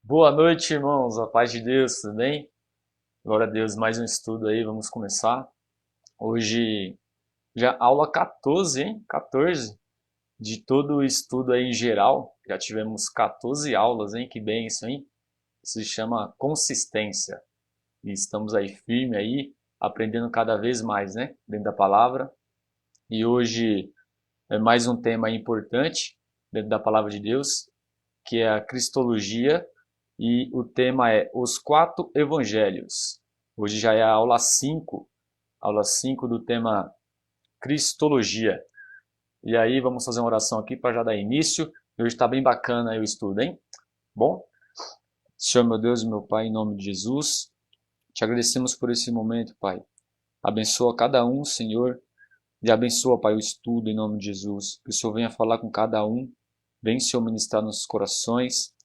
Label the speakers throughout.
Speaker 1: Boa noite, irmãos. A paz de Deus, tudo bem? Glória a Deus, mais um estudo aí, vamos começar. Hoje, já aula 14, hein? 14 de todo o estudo aí em geral. Já tivemos 14 aulas, hein? Que bem isso, hein? Isso se chama consistência. E estamos aí firme aí, aprendendo cada vez mais, né? Dentro da palavra. E hoje é mais um tema importante dentro da palavra de Deus, que é a Cristologia, e o tema é os quatro evangelhos. Hoje já é a aula 5 do tema Cristologia. E aí vamos fazer uma oração aqui para já dar início. Hoje está bem bacana aí o estudo, hein? Bom, Senhor meu Deus e meu Pai, em nome de Jesus, te agradecemos por esse momento, Pai. Abençoa cada um, Senhor, e abençoa, Pai, o estudo em nome de Jesus. Que o Senhor venha falar com cada um, vem, Senhor, ministrar nos corações,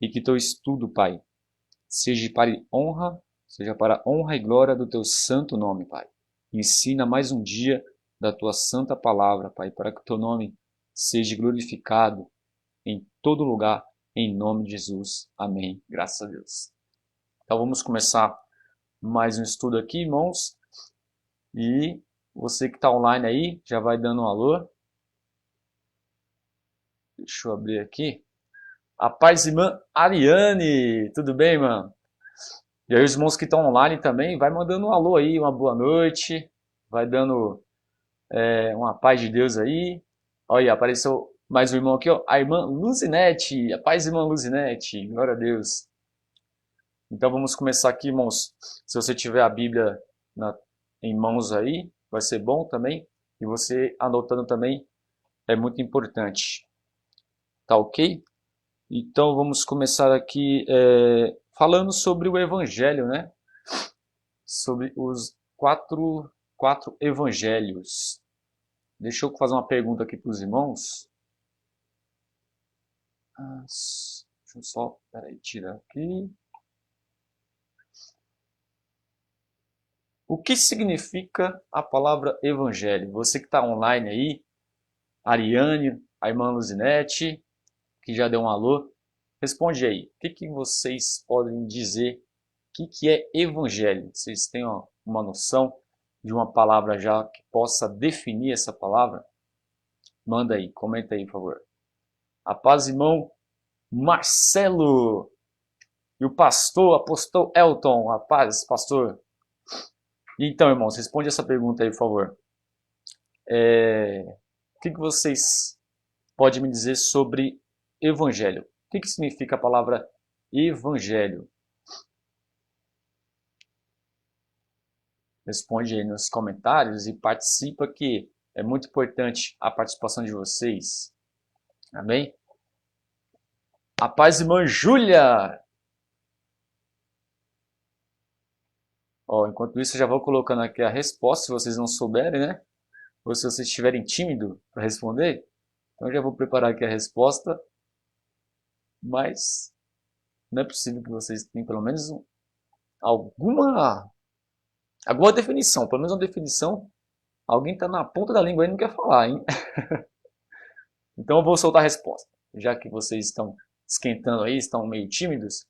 Speaker 1: e que teu estudo, Pai, seja para honra e glória do teu santo nome, Pai. Ensina mais um dia da tua santa palavra, Pai, para que o teu nome seja glorificado em todo lugar, em nome de Jesus. Amém. Graças a Deus. Então vamos começar mais um estudo aqui, irmãos. E você que está online aí, já vai dando um alô. Deixa eu abrir aqui. A paz, irmã Ariane. Tudo bem, irmã? E aí os irmãos que estão online também, vai mandando um alô aí, uma boa noite, vai dando uma paz de Deus aí. Olha, apareceu mais um irmão aqui, ó, a irmã Luzinete, a paz, irmã Luzinete, glória a Deus. Então vamos começar aqui, irmãos. Se você tiver a Bíblia em mãos aí, vai ser bom também. E você anotando também é muito importante. Tá ok? Então vamos começar aqui falando sobre o Evangelho, né? Sobre os quatro evangelhos. Deixa eu fazer uma pergunta aqui para os irmãos. Deixa eu só, peraí, tirar aqui. O que significa a palavra evangelho? Você que está online aí, Ariane, a irmã Luzinete, que já deu um alô, responde aí. O que vocês podem dizer? O que é evangelho? Vocês têm uma noção de uma palavra já que possa definir essa palavra? Manda aí, comenta aí, por favor. A paz, irmão Marcelo. E o apóstolo Elton. A paz, pastor. Então, irmãos, responde essa pergunta aí, por favor. O que vocês podem me dizer sobre evangelho? O que significa a palavra evangelho? Responde aí nos comentários e participa, que é muito importante a participação de vocês. Amém? A paz, irmã Júlia. Enquanto isso, eu já vou colocando aqui a resposta, se vocês não souberem, né? Ou se vocês estiverem tímido para responder. Então, eu já vou preparar aqui a resposta. Mas não é possível que vocês tenham pelo menos alguma, alguma definição. Pelo menos uma definição. Alguém está na ponta da língua aí e não quer falar, hein? Então, eu vou soltar a resposta. Já que vocês estão esquentando aí, estão meio tímidos,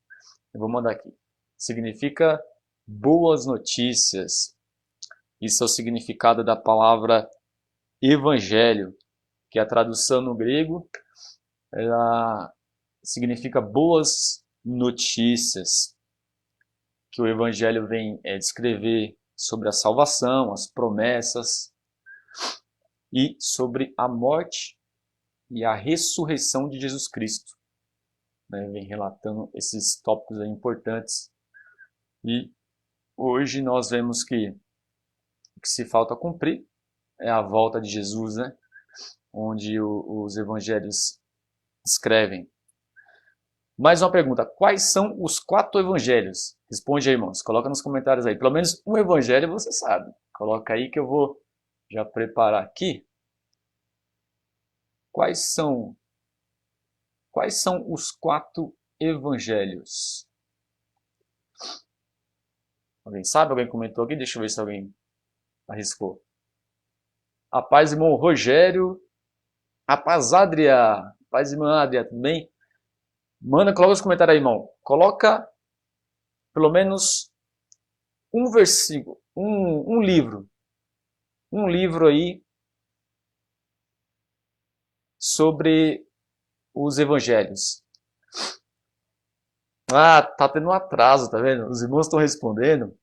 Speaker 1: eu vou mandar aqui. Significa boas notícias. Isso é o significado da palavra evangelho, que a tradução no grego ela significa boas notícias, que o evangelho vem descrever sobre a salvação, as promessas e sobre a morte e a ressurreição de Jesus Cristo. Vem relatando esses tópicos aí importantes. E hoje nós vemos que o que se falta cumprir é a volta de Jesus, né? Onde os evangelhos escrevem. Mais uma pergunta. Quais são os quatro evangelhos? Responde aí, irmãos. Coloca nos comentários aí. Pelo menos um evangelho você sabe. Coloca aí que eu vou já preparar aqui. Quais são os quatro evangelhos? Alguém sabe? Alguém comentou aqui? Deixa eu ver se alguém arriscou. A paz, irmão Rogério. A paz, Adria. A paz, irmã Adria, tudo bem? Manda, coloca os comentários aí, irmão. Coloca pelo menos um versículo, um livro. Um livro aí sobre os evangelhos. Ah, tá tendo um atraso, tá vendo? Os irmãos estão respondendo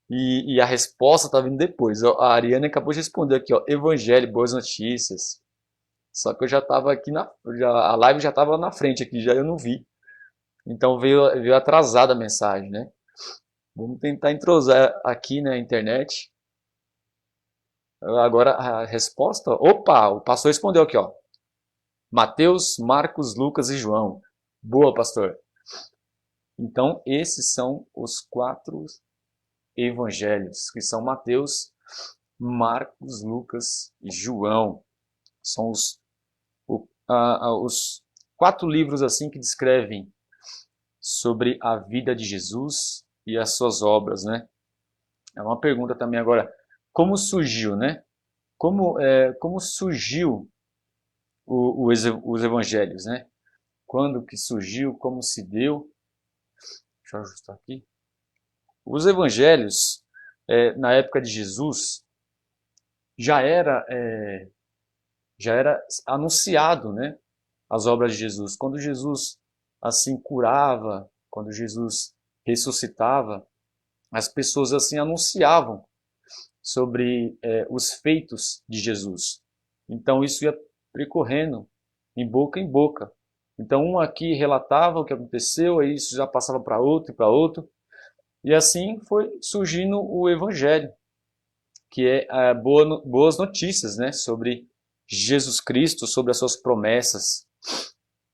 Speaker 1: e a resposta tá vindo depois. A Ariane acabou de responder aqui, ó, Evangelho, boas notícias. Só que eu já tava aqui a live já tava na frente aqui, já eu não vi. Então veio atrasada a mensagem, né? Vamos tentar entrosar aqui na internet. Agora a resposta, opa, o pastor respondeu aqui, ó. Mateus, Marcos, Lucas e João. Boa, pastor. Então, esses são os 4 evangelhos, que são Mateus, Marcos, Lucas e João. São os 4 livros assim que descrevem sobre a vida de Jesus e as suas obras, né? É uma pergunta também agora, como surgiu, né? Como surgiu os evangelhos, né? Quando que surgiu, como se deu? Deixa eu ajustar aqui. Os evangelhos, na época de Jesus, já era, já era anunciado, né? As obras de Jesus. Quando Jesus assim curava, quando Jesus ressuscitava, as pessoas assim anunciavam sobre os feitos de Jesus. Então isso ia percorrendo em boca em boca. Então um aqui relatava o que aconteceu, aí isso já passava para outro e para outro. E assim foi surgindo o Evangelho, que é boas notícias, né, sobre Jesus Cristo, sobre as suas promessas.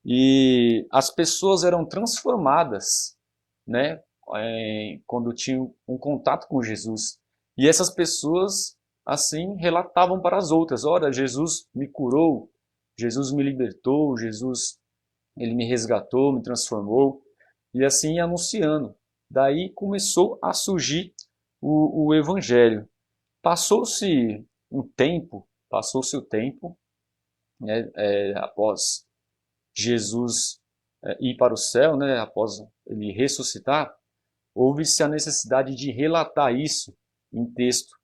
Speaker 1: E as pessoas eram transformadas, né, quando tinham um contato com Jesus. E essas pessoas, assim, relatavam para as outras: olha, Jesus me curou, Jesus me libertou, Jesus, ele me resgatou, me transformou. E assim anunciando. Daí começou a surgir o Evangelho. Passou-se passou-se o tempo, né, após Jesus ir para o céu, né, após ele ressuscitar, houve-se a necessidade de relatar isso em texto.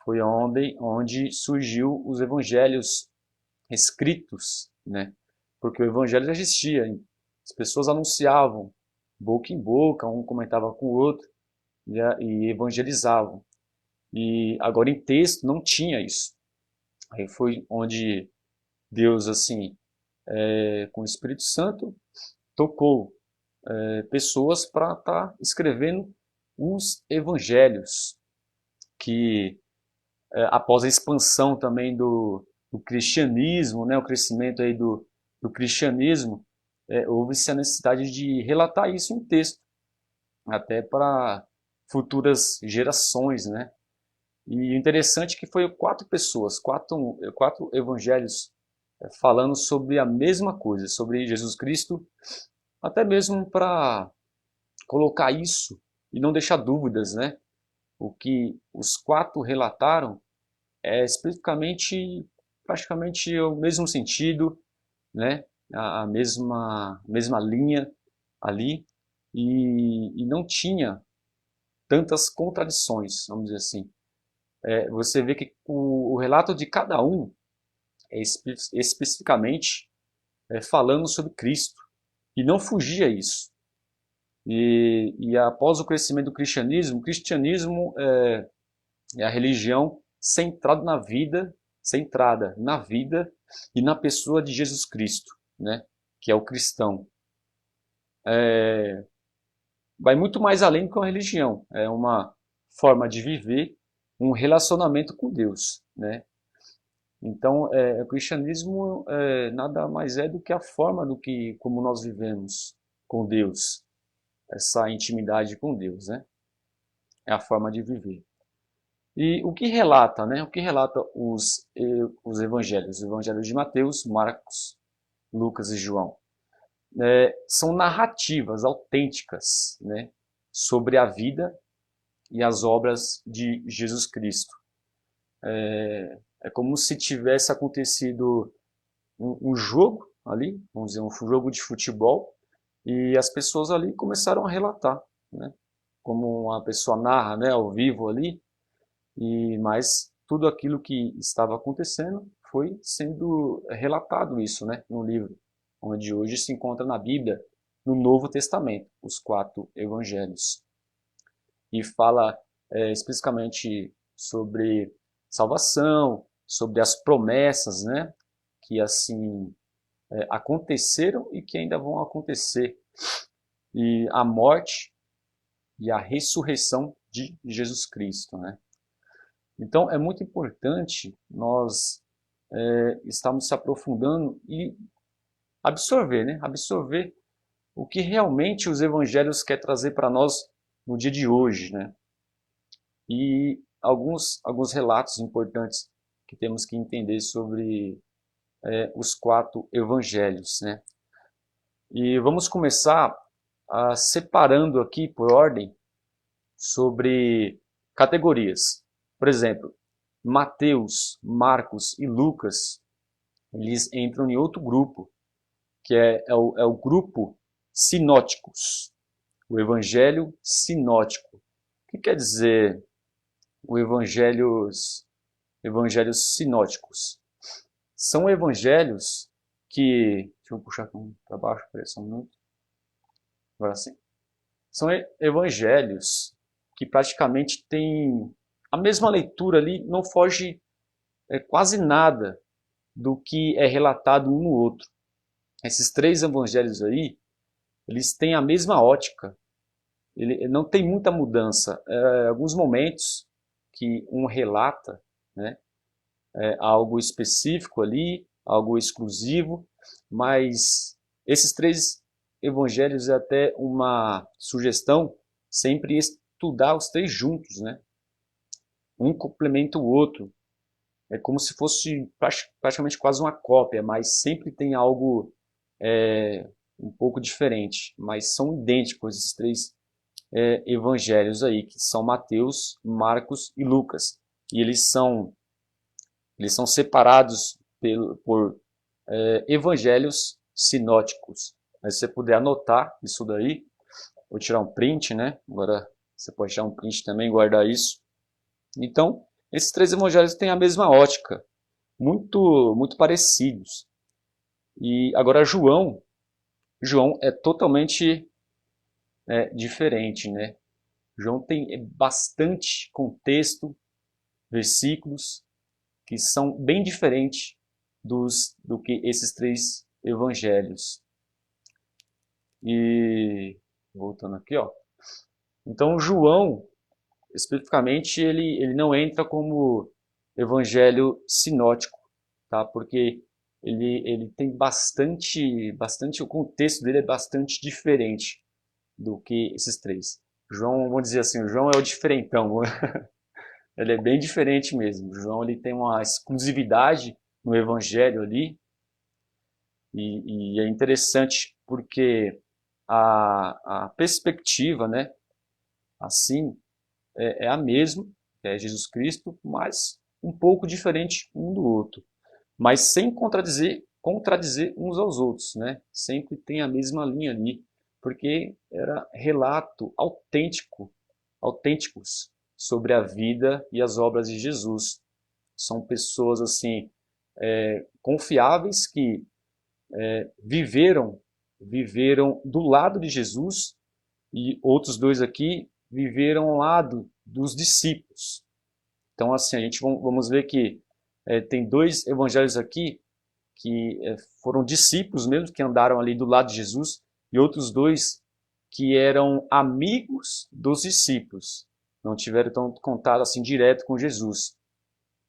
Speaker 1: Foi onde surgiu os evangelhos escritos, né? Porque o evangelho já existia, as pessoas anunciavam boca em boca, um comentava com o outro e evangelizavam. E agora em texto não tinha isso. Aí foi onde Deus, assim, com o Espírito Santo, tocou pessoas para estar escrevendo os evangelhos, que após a expansão também do cristianismo, né, o crescimento aí do cristianismo, houve-se a necessidade de relatar isso em texto, até para futuras gerações, né? E o interessante é que foi 4 pessoas, quatro evangelhos falando sobre a mesma coisa, sobre Jesus Cristo, até mesmo para colocar isso e não deixar dúvidas, né? O que os 4 relataram é especificamente, praticamente o mesmo sentido, né? A mesma linha ali, e não tinha tantas contradições, vamos dizer assim. Você vê que o relato de cada um é especificamente falando sobre Cristo, e não fugia isso. E após o crescimento do cristianismo, o cristianismo é a religião centrada na vida e na pessoa de Jesus Cristo, né? Que é o cristão. Vai muito mais além que uma religião, é uma forma de viver um relacionamento com Deus, né? Então, o cristianismo nada mais é do que a forma como nós vivemos com Deus, essa intimidade com Deus, né? É a forma de viver. E o que relata, né? O que relata os evangelhos? Os evangelhos de Mateus, Marcos, Lucas e João. São narrativas autênticas, né? Sobre a vida e as obras de Jesus Cristo. É como se tivesse acontecido um jogo ali, vamos dizer, um jogo de futebol, E as pessoas ali começaram a relatar, né? Como uma pessoa narra, né, ao vivo ali, mas tudo aquilo que estava acontecendo foi sendo relatado isso, né, no livro, onde hoje se encontra na Bíblia, no Novo Testamento, os 4 evangelhos. E fala especificamente sobre salvação, sobre as promessas, né, que assim aconteceram e que ainda vão acontecer, e a morte e a ressurreição de Jesus Cristo, né? Então é muito importante nós estarmos se aprofundando e absorver, né? Absorver o que realmente os evangelhos quer trazer para nós no dia de hoje, né? E alguns relatos importantes que temos que entender sobre os 4 evangelhos, né? E vamos começar separando aqui por ordem sobre categorias. Por exemplo, Mateus, Marcos e Lucas, eles entram em outro grupo, que é o grupo sinóticos, o evangelho sinótico. O que quer dizer o evangelhos sinóticos? São evangelhos que... Deixa eu puxar para baixo, só um minuto. Agora sim. São evangelhos que praticamente têm a mesma leitura ali, não foge quase nada do que é relatado um no outro. Esses 3 evangelhos aí, eles têm a mesma ótica. Ele não tem muita mudança. Alguns momentos que um relata, né, algo específico ali, algo exclusivo, mas esses 3 evangelhos é até uma sugestão sempre estudar os 3 juntos, né? Um complementa o outro. É como se fosse praticamente quase uma cópia, mas sempre tem algo um pouco diferente. Mas são idênticos esses 3 evangelhos aí, que são Mateus, Marcos e Lucas. E eles são separados por evangelhos sinóticos. Mas se você puder anotar isso daí, vou tirar um print, né? Agora você pode tirar um print também e guardar isso. Então, esses 3 evangelhos têm a mesma ótica, muito parecidos. E agora João é totalmente diferente, né? João tem bastante contexto, versículos que são bem diferentes do que esses 3 evangelhos. E voltando aqui, ó. Então João, especificamente, ele não entra como evangelho sinótico, tá? Porque ele tem bastante, o contexto dele é bastante diferente do que esses 3. João, vamos dizer assim, o João é o diferentão. Ele é bem diferente mesmo. O João ele tem uma exclusividade no evangelho ali, e é interessante porque a perspectiva, né, assim, é a mesma, é Jesus Cristo, mas um pouco diferente um do outro. Mas sem contradizer uns aos outros, né? Sempre tem a mesma linha ali, porque era relato autênticos sobre a vida e as obras de Jesus. São pessoas assim confiáveis que viveram do lado de Jesus, e outros 2 aqui viveram ao lado dos discípulos. Então assim, a gente vamos ver que tem 2 evangelhos aqui que foram discípulos mesmo, que andaram ali do lado de Jesus, e outros 2 que eram amigos dos discípulos. Não tiveram tanto contato assim direto com Jesus.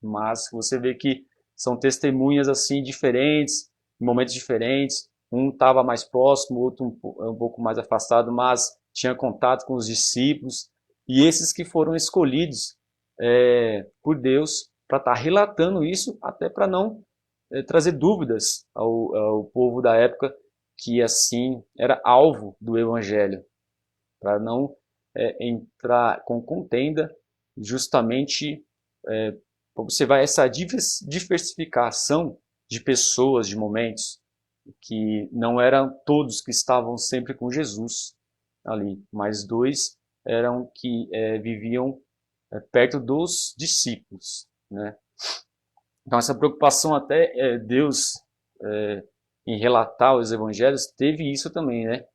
Speaker 1: Mas você vê que são testemunhas assim diferentes, em momentos diferentes. Um estava mais próximo, o outro um pouco mais afastado, mas tinha contato com os discípulos. E esses que foram escolhidos por Deus para estar relatando isso, até para não trazer dúvidas ao povo da época, que assim era alvo do evangelho, para não entrar com contenda, justamente você vai essa diversificação de pessoas, de momentos. que não eram todos que estavam sempre com Jesus ali, mas 2 eram que viviam perto dos discípulos, né? Então essa preocupação até Deus em relatar os evangelhos teve isso também, né?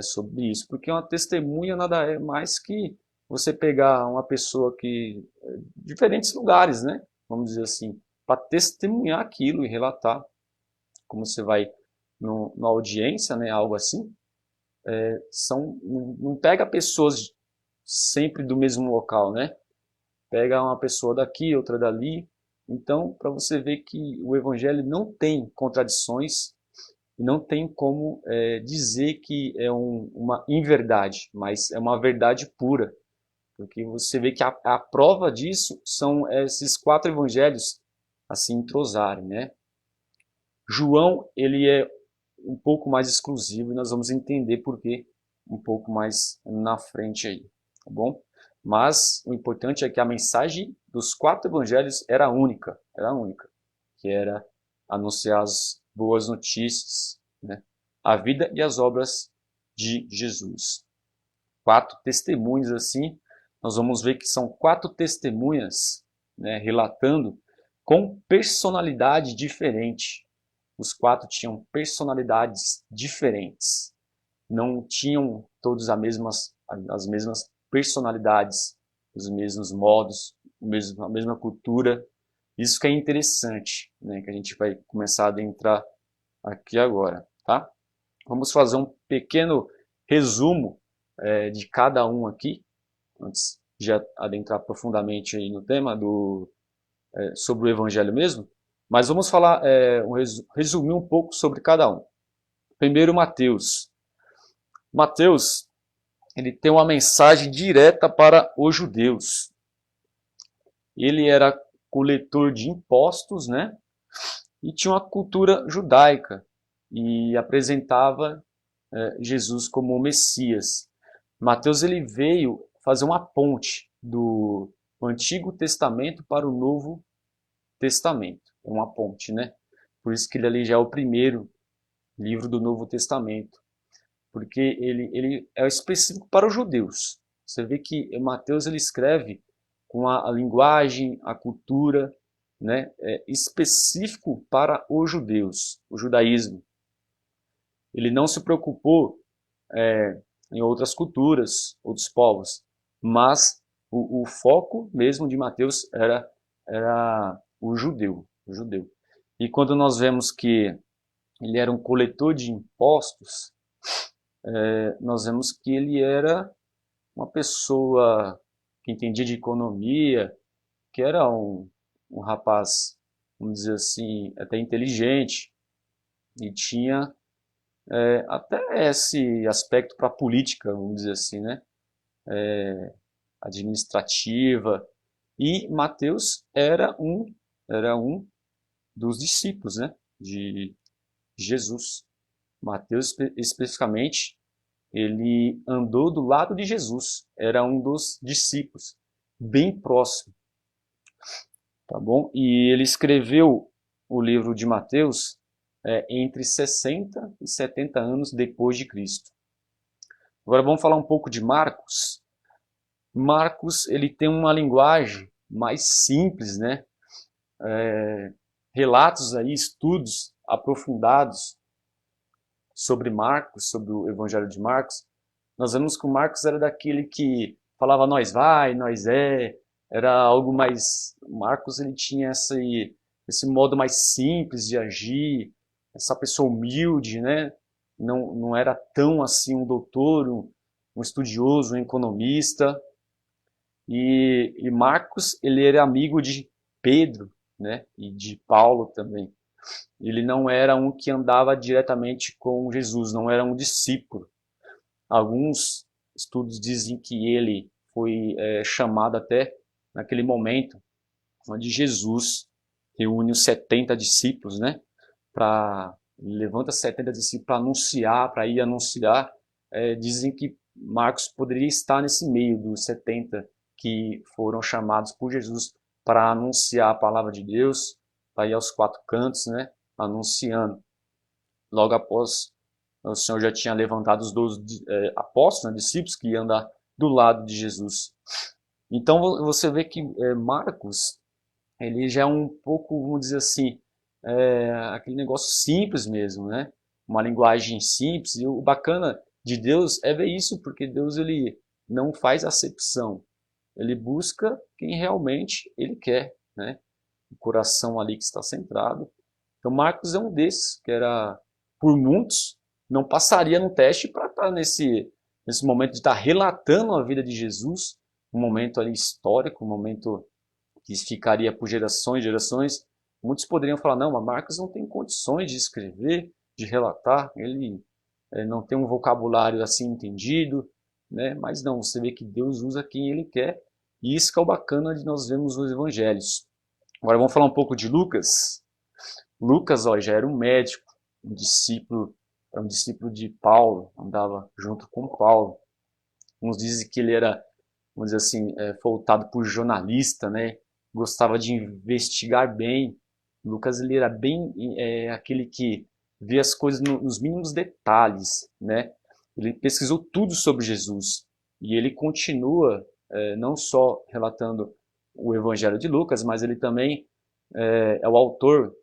Speaker 1: Sobre isso, porque uma testemunha nada é mais que você pegar uma pessoa que diferentes lugares, né? Vamos dizer assim, para testemunhar aquilo e relatar, como você vai numa audiência, né? Algo assim, não pega pessoas sempre do mesmo local, né? Pega uma pessoa daqui, outra dali. Então, para você ver que o evangelho não tem contradições, não tem como dizer que é uma inverdade, mas é uma verdade pura. Porque você vê que a prova disso são esses 4 evangelhos assim entrosarem, né? João, ele é um pouco mais exclusivo e nós vamos entender por quê um pouco mais na frente aí, tá bom? Mas o importante é que a mensagem dos 4 evangelhos era única, que era anunciar as boas notícias, né? A vida e as obras de Jesus. 4 testemunhos assim, nós vamos ver que são 4 testemunhas, né, relatando com personalidade diferente. Os 4 tinham personalidades diferentes. Não tinham todos as mesmas personalidades, os mesmos modos, a mesma cultura. Isso que é interessante, né, que a gente vai começar a adentrar aqui agora, tá? Vamos fazer um pequeno resumo de cada um aqui, antes de adentrar profundamente aí no tema sobre o Evangelho mesmo. Mas vamos falar, resumir um pouco sobre cada um. Primeiro, Mateus. Mateus, ele tem uma mensagem direta para os judeus. Ele era coletor de impostos, né? E tinha uma cultura judaica e apresentava Jesus como o Messias. Mateus ele veio fazer uma ponte do Antigo Testamento para o Novo Testamento. É uma ponte, né? Por isso que ele ali já é o primeiro livro do Novo Testamento. Porque ele é específico para os judeus. Você vê que Mateus ele escreve com a linguagem, a cultura, né, específico para os judeus, o judaísmo. Ele não se preocupou em outras culturas, outros povos, mas o foco mesmo de Mateus era o judeu, o judeu. E quando nós vemos que ele era um coletor de impostos, nós vemos que ele era uma pessoa que entendia de economia, que era um rapaz, vamos dizer assim, até inteligente, e tinha até esse aspecto para a política, vamos dizer assim, né? Administrativa. E Mateus era um dos discípulos, né? De Jesus. Mateus, especificamente, ele andou do lado de Jesus, era um dos discípulos, bem próximo, tá bom? E ele escreveu o livro de Mateus entre 60 e 70 anos depois de Cristo. Agora vamos falar um pouco de Marcos. Marcos ele tem uma linguagem mais simples, né? Relatos aí, estudos aprofundados sobre Marcos, sobre o Evangelho de Marcos. Nós vemos que o Marcos era daquele que falava nós vai, nós era algo mais... Marcos ele tinha esse modo mais simples de agir, essa pessoa humilde, né? Não era tão assim um doutor, um estudioso, um economista. E Marcos ele era amigo de Pedro, né? E de Paulo também. Ele não era um que andava diretamente com Jesus, não era um discípulo. Alguns estudos dizem que ele foi chamado até naquele momento onde Jesus reúne os 70 discípulos, né? Levanta 70 discípulos para anunciar, para ir anunciar. Dizem que Marcos poderia estar nesse meio dos 70 que foram chamados por Jesus para anunciar a palavra de Deus, para ir aos 4 cantos, né? Anunciando. logo após o Senhor já tinha levantado os 12 apóstolos, né, discípulos, que iam andar do lado de Jesus. Então você vê que Marcos, ele já é um pouco, vamos dizer assim, aquele negócio simples mesmo, né? Uma linguagem simples. E o bacana de Deus é ver isso, porque Deus ele não faz acepção. Ele busca quem realmente ele quer, né? O coração ali que está centrado. Então Marcos é um desses, que era, por muitos, não passaria no teste para estar nesse momento de estar relatando a vida de Jesus, um momento ali histórico, um momento que ficaria por gerações e gerações. Muitos poderiam falar, não, mas Marcos não tem condições de escrever, de relatar, ele não tem um vocabulário assim entendido, né? Mas não, você vê que Deus usa quem ele quer, e isso que é o bacana de nós vermos os evangelhos. Agora vamos falar um pouco de Lucas. Lucas, ó, já era um médico, era um discípulo de Paulo, andava junto com Paulo. Uns dizem que ele era, vamos dizer assim, voltado por jornalista, né? Gostava de investigar bem. Lucas ele era bem aquele que vê as coisas nos mínimos detalhes, né? Ele pesquisou tudo sobre Jesus e ele continua não só relatando o Evangelho de Lucas, mas ele também é o autor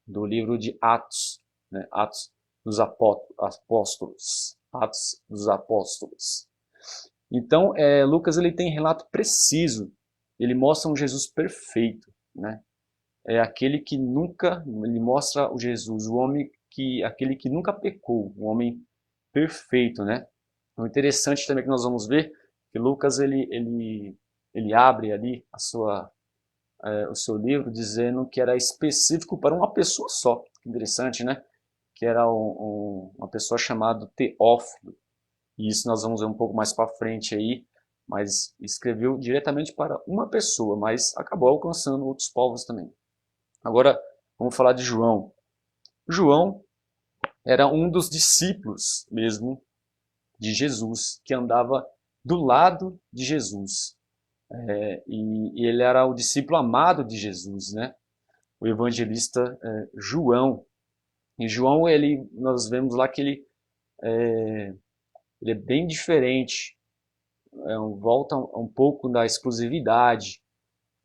Speaker 1: do livro de Atos, né? Atos dos Apóstolos, Atos dos Apóstolos. Então, Lucas ele tem relato preciso, ele mostra um Jesus perfeito, né? É aquele que nunca, ele mostra o Jesus, o homem aquele que nunca pecou, um homem perfeito, né? O interessante também que nós vamos ver que Lucas ele abre ali o seu livro dizendo que era específico para uma pessoa só. Interessante, né? Que era uma pessoa chamada Teófilo. E isso nós vamos ver um pouco mais para frente aí, mas escreveu diretamente para uma pessoa, mas acabou alcançando outros povos também. Agora, vamos falar de João. João era um dos discípulos mesmo de Jesus, que andava do lado de Jesus. E ele era o discípulo amado de Jesus, né? O evangelista João. E João, nós vemos lá que ele é bem diferente, volta um pouco da exclusividade,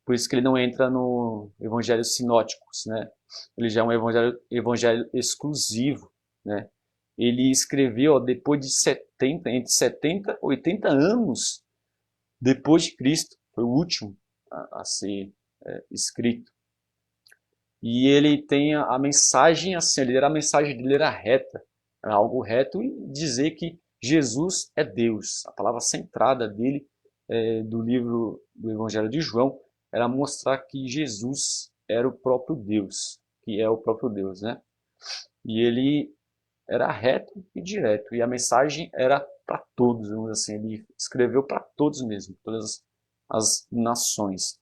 Speaker 1: por isso que ele não entra no evangelho sinóticos, né? Ele já é um evangelho exclusivo, né? Ele escreveu depois de entre 70 e 80 anos depois de Cristo, foi o último a ser escrito. E ele tem a mensagem assim, a mensagem dele era reta, era algo reto, e dizer que Jesus é Deus. A palavra centrada dele, do livro do Evangelho de João, era mostrar que Jesus era o próprio Deus, que é o próprio Deus, né? E ele era reto e direto, e a mensagem era para todos, vamos dizer assim, ele escreveu para todos mesmo, todas as nações.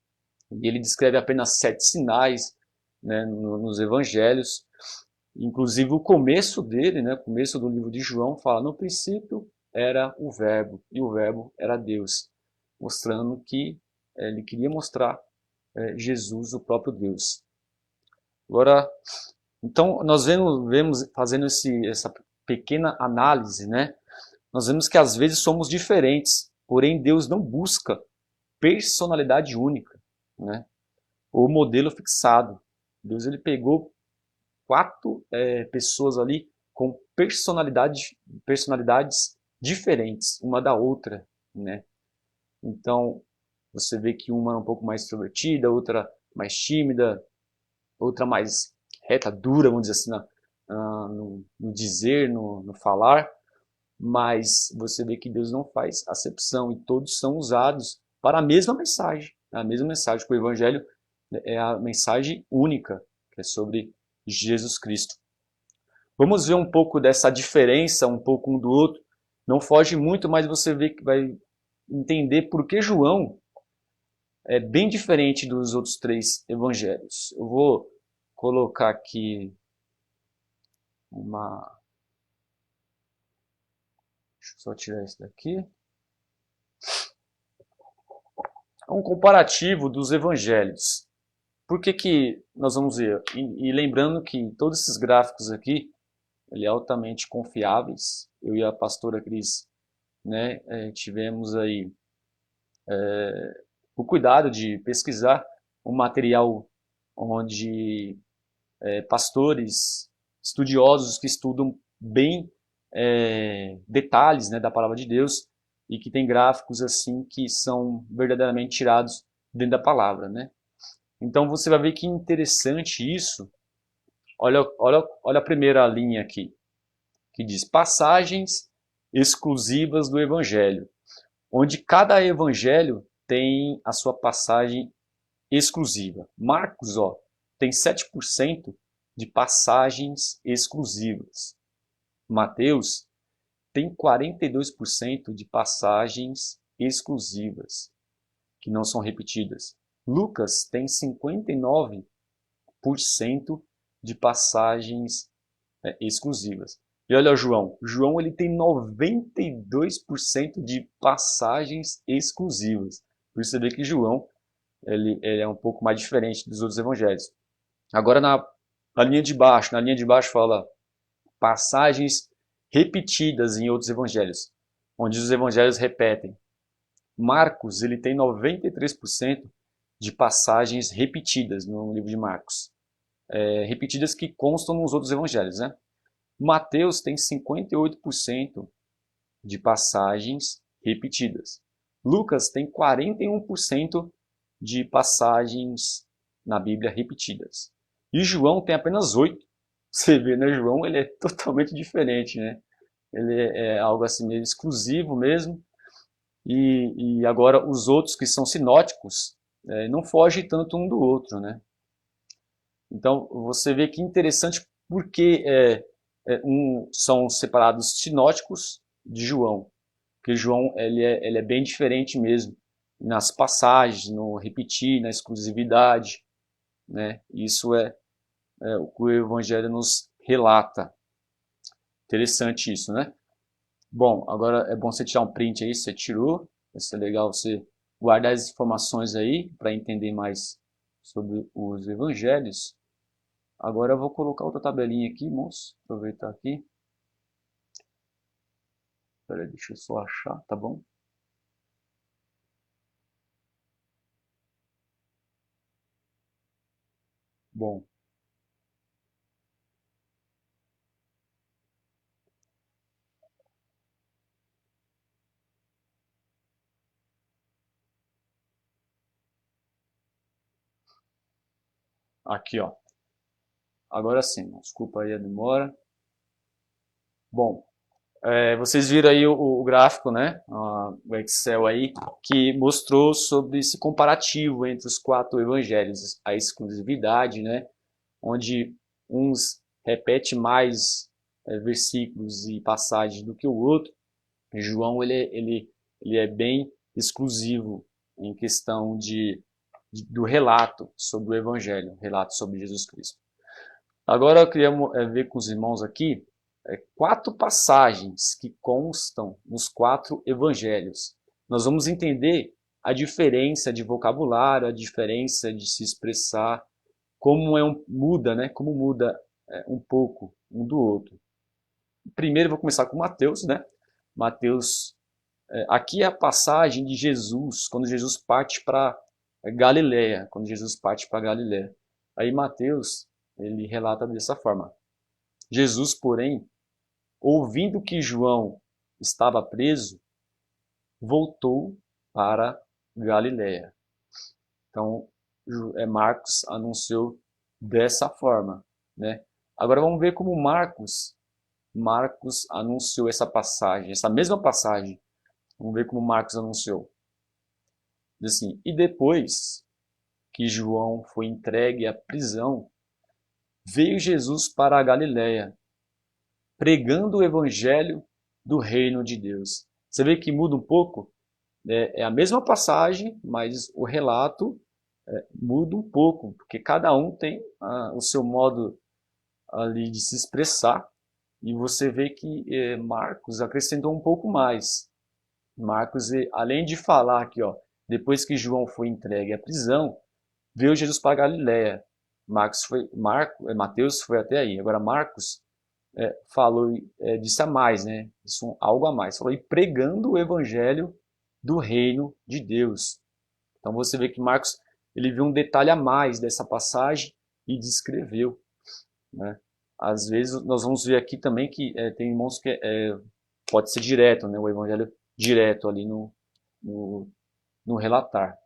Speaker 1: E ele descreve apenas 7 sinais, né, nos evangelhos. Inclusive o começo dele, né, o começo do livro de João, fala: no princípio era o Verbo, e o Verbo era Deus, mostrando que ele queria mostrar Jesus, o próprio Deus. Agora, então, nós vemos fazendo essa pequena análise, né, nós vemos que às vezes somos diferentes, porém Deus não busca personalidade única, né, ou modelo fixado. Deus ele pegou 4 pessoas ali com personalidades diferentes, uma da outra, né? Então, você vê que uma é um pouco mais extrovertida, outra mais tímida, outra mais reta, dura, vamos dizer assim, no dizer, no falar, mas você vê que Deus não faz acepção e todos são usados para a mesma mensagem, que o Evangelho é a mensagem única, que é sobre Jesus Cristo. Vamos ver um pouco dessa diferença, um pouco um do outro. Não foge muito, mas você vê que vai entender por que João é bem diferente dos outros 3 evangelhos. Eu vou colocar aqui uma... Deixa eu só tirar isso daqui. Um comparativo dos evangelhos. Por que nós vamos ver? E lembrando que todos esses gráficos aqui altamente confiáveis. Eu e a pastora Cris, né, tivemos aí o cuidado de pesquisar um material onde pastores estudiosos que estudam bem detalhes, né, da palavra de Deus e que tem gráficos assim que são verdadeiramente tirados dentro da palavra, né? Então você vai ver que interessante isso. Olha a primeira linha aqui, que diz passagens exclusivas do Evangelho, onde cada Evangelho tem a sua passagem exclusiva. Marcos, ó, tem 7% de passagens exclusivas. Mateus tem 42% de passagens exclusivas, que não são repetidas. Lucas tem 59% de passagens exclusivas. E olha o João. João ele tem 92% de passagens exclusivas. Por isso você vê que João ele é um pouco mais diferente dos outros evangelhos. Agora na linha de baixo fala passagens repetidas em outros evangelhos, onde os evangelhos repetem. Marcos ele tem 93% de passagens repetidas no livro de Marcos. Repetidas que constam nos outros evangelhos, né? Mateus tem 58% de passagens repetidas. Lucas tem 41% de passagens na Bíblia repetidas. E João tem apenas 8%. Você vê, né? João ele é totalmente diferente, né? Ele é algo assim meio exclusivo mesmo. E agora os outros que são sinóticos não fogem tanto um do outro, né? Então você vê que interessante porque são separados sinóticos de João, porque João ele é bem diferente mesmo nas passagens, no repetir, na exclusividade, né? Isso é o que o Evangelho nos relata. Interessante isso, né? Bom, agora é bom você tirar um print aí, você tirou, vai ser legal você guardar as informações aí para entender mais sobre os Evangelhos. Agora eu vou colocar outra tabelinha aqui, moço. Aproveitar aqui. Espera aí, deixa eu só achar, tá bom? Bom. Aqui, ó. Agora sim, desculpa aí a demora. Bom, vocês viram aí o gráfico, né? O Excel aí, que mostrou sobre esse comparativo entre os 4 evangelhos, a exclusividade, né? Onde uns repete mais versículos e passagens do que o outro. João ele é bem exclusivo em questão do relato sobre o Evangelho, relato sobre Jesus Cristo. Agora eu queria ver com os irmãos aqui 4 passagens que constam nos 4 evangelhos. Nós vamos entender a diferença de vocabulário, a diferença de se expressar, como muda, né? Como muda um pouco um do outro. Primeiro eu vou começar com Mateus, né? Mateus, aqui é a passagem de Jesus, quando Jesus parte para Galiléia, quando Jesus parte para Galiléia. Aí Mateus, ele relata dessa forma. Jesus, porém, ouvindo que João estava preso, voltou para Galiléia. Então, Marcos anunciou dessa forma, né? Agora vamos ver como Marcos anunciou essa passagem, essa mesma passagem. Vamos ver como Marcos anunciou. Diz assim: e depois que João foi entregue à prisão, veio Jesus para a Galiléia, pregando o evangelho do reino de Deus. Você vê que muda um pouco? É a mesma passagem, mas o relato muda um pouco, porque cada um tem o seu modo ali de se expressar, e você vê que Marcos acrescentou um pouco mais. Marcos, além de falar aqui, ó, depois que João foi entregue à prisão, veio Jesus para Galiléia. Mateus foi até aí. Agora Marcos falou, disse a mais, né? Isso, algo a mais. Falou, e pregando o evangelho do reino de Deus. Então você vê que Marcos, ele viu um detalhe a mais dessa passagem e descreveu, né? Às vezes nós vamos ver aqui também que tem irmãos que pode ser direto, né? O evangelho direto ali no, no relatar.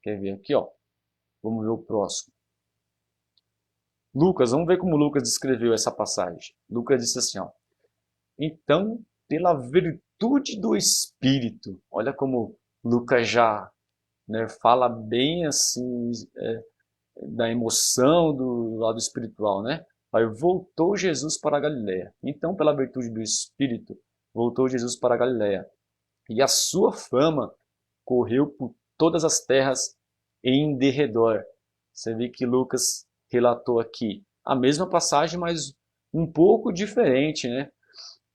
Speaker 1: Quer ver aqui, ó? Vamos ver o próximo. Lucas, vamos ver como Lucas descreveu essa passagem. Lucas disse assim, ó. Então, pela virtude do Espírito, olha como Lucas já, né, fala bem assim da emoção do lado espiritual, né? Aí voltou Jesus para a Galiléia. Então, pela virtude do Espírito, voltou Jesus para a Galiléia. E a sua fama correu por todas as terras em derredor. Você vê que Lucas relatou aqui a mesma passagem, mas um pouco diferente, né?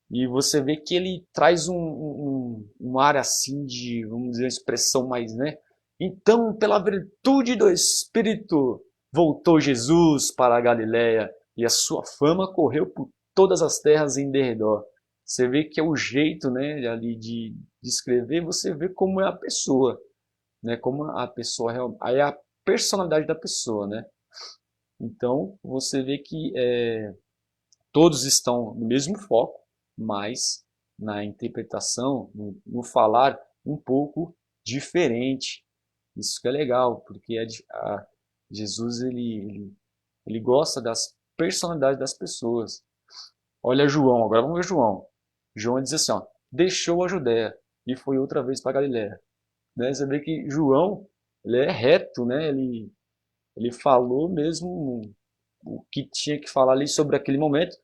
Speaker 1: E você vê que ele traz um ar assim de, vamos dizer, uma expressão mais, né? Então, pela virtude do Espírito, voltou Jesus para a Galiléia e a sua fama correu por todas as terras em derredor. Você vê que é o jeito, né, ali de escrever, você vê como é a pessoa, né? Como a pessoa aí é a personalidade da pessoa, né? Então, você vê que todos estão no mesmo foco, mas na interpretação, no falar, um pouco diferente. Isso que é legal, porque Jesus ele gosta das personalidades das pessoas. Olha João, agora vamos ver João. João diz assim, ó, deixou a Judéia e foi outra vez para Galiléia. Né? Você vê que João, ele é reto, né? Ele falou mesmo o que tinha que falar ali sobre aquele momento.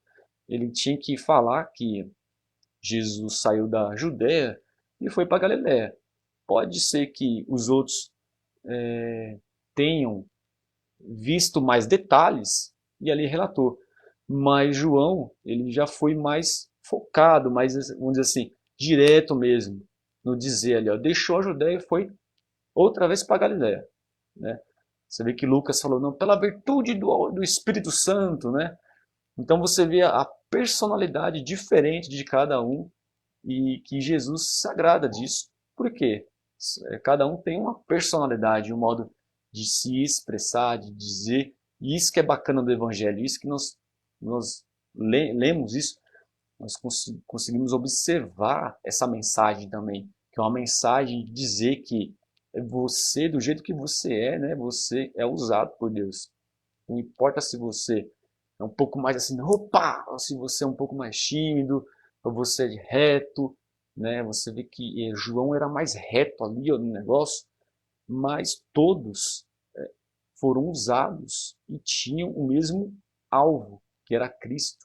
Speaker 1: Ele tinha que falar que Jesus saiu da Judéia e foi para Galiléia. Pode ser que os outros tenham visto mais detalhes e ali relatou. Mas João, ele já foi mais focado, mais, vamos dizer assim, direto mesmo, no dizer ali, ó, deixou a Judéia e foi outra vez para Galiléia, né? Você vê que Lucas falou, não, pela virtude do Espírito Santo, né? Então você vê a personalidade diferente de cada um e que Jesus se agrada disso. Por quê? Cada um tem uma personalidade, um modo de se expressar, de dizer. E isso que é bacana do Evangelho, isso que nós lemos isso, nós conseguimos observar essa mensagem também, que é uma mensagem de dizer que você, do jeito que você é, né, você é usado por Deus. Não importa se você é um pouco mais assim, opa, ou se você é um pouco mais tímido, ou você é reto, né? Você vê que João era mais reto ali ó, no negócio, mas todos foram usados e tinham o mesmo alvo, que era Cristo,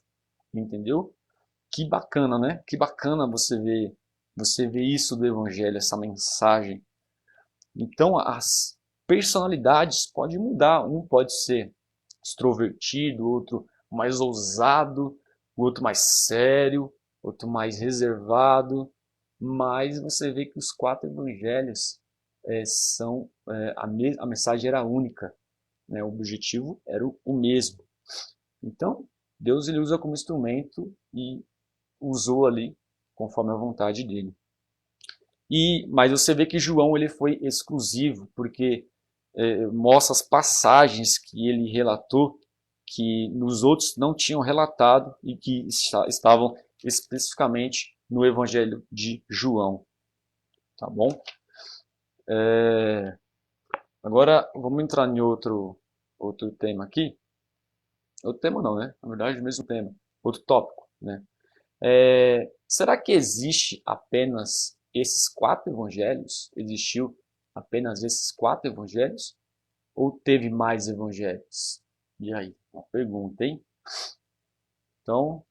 Speaker 1: entendeu? Que bacana, né? Que bacana você ver isso do Evangelho, essa mensagem. Então, as personalidades podem mudar. Um pode ser extrovertido, outro mais ousado, o outro mais sério, outro mais reservado. Mas você vê que os quatro evangelhos são a mensagem era única, né? O objetivo era o mesmo. Então, Deus ele usa como instrumento e usou ali conforme a vontade dele. Mas você vê que João ele foi exclusivo, porque mostra as passagens que ele relatou que nos outros não tinham relatado e que estavam especificamente no Evangelho de João. Tá bom? Agora vamos entrar em outro tema aqui. Outro tema não, né? Na verdade, o mesmo tema. Outro tópico, né? Será que existe apenas esses quatro evangelhos? Existiu apenas esses quatro evangelhos? Ou teve mais evangelhos? E aí? Uma pergunta, hein? Então,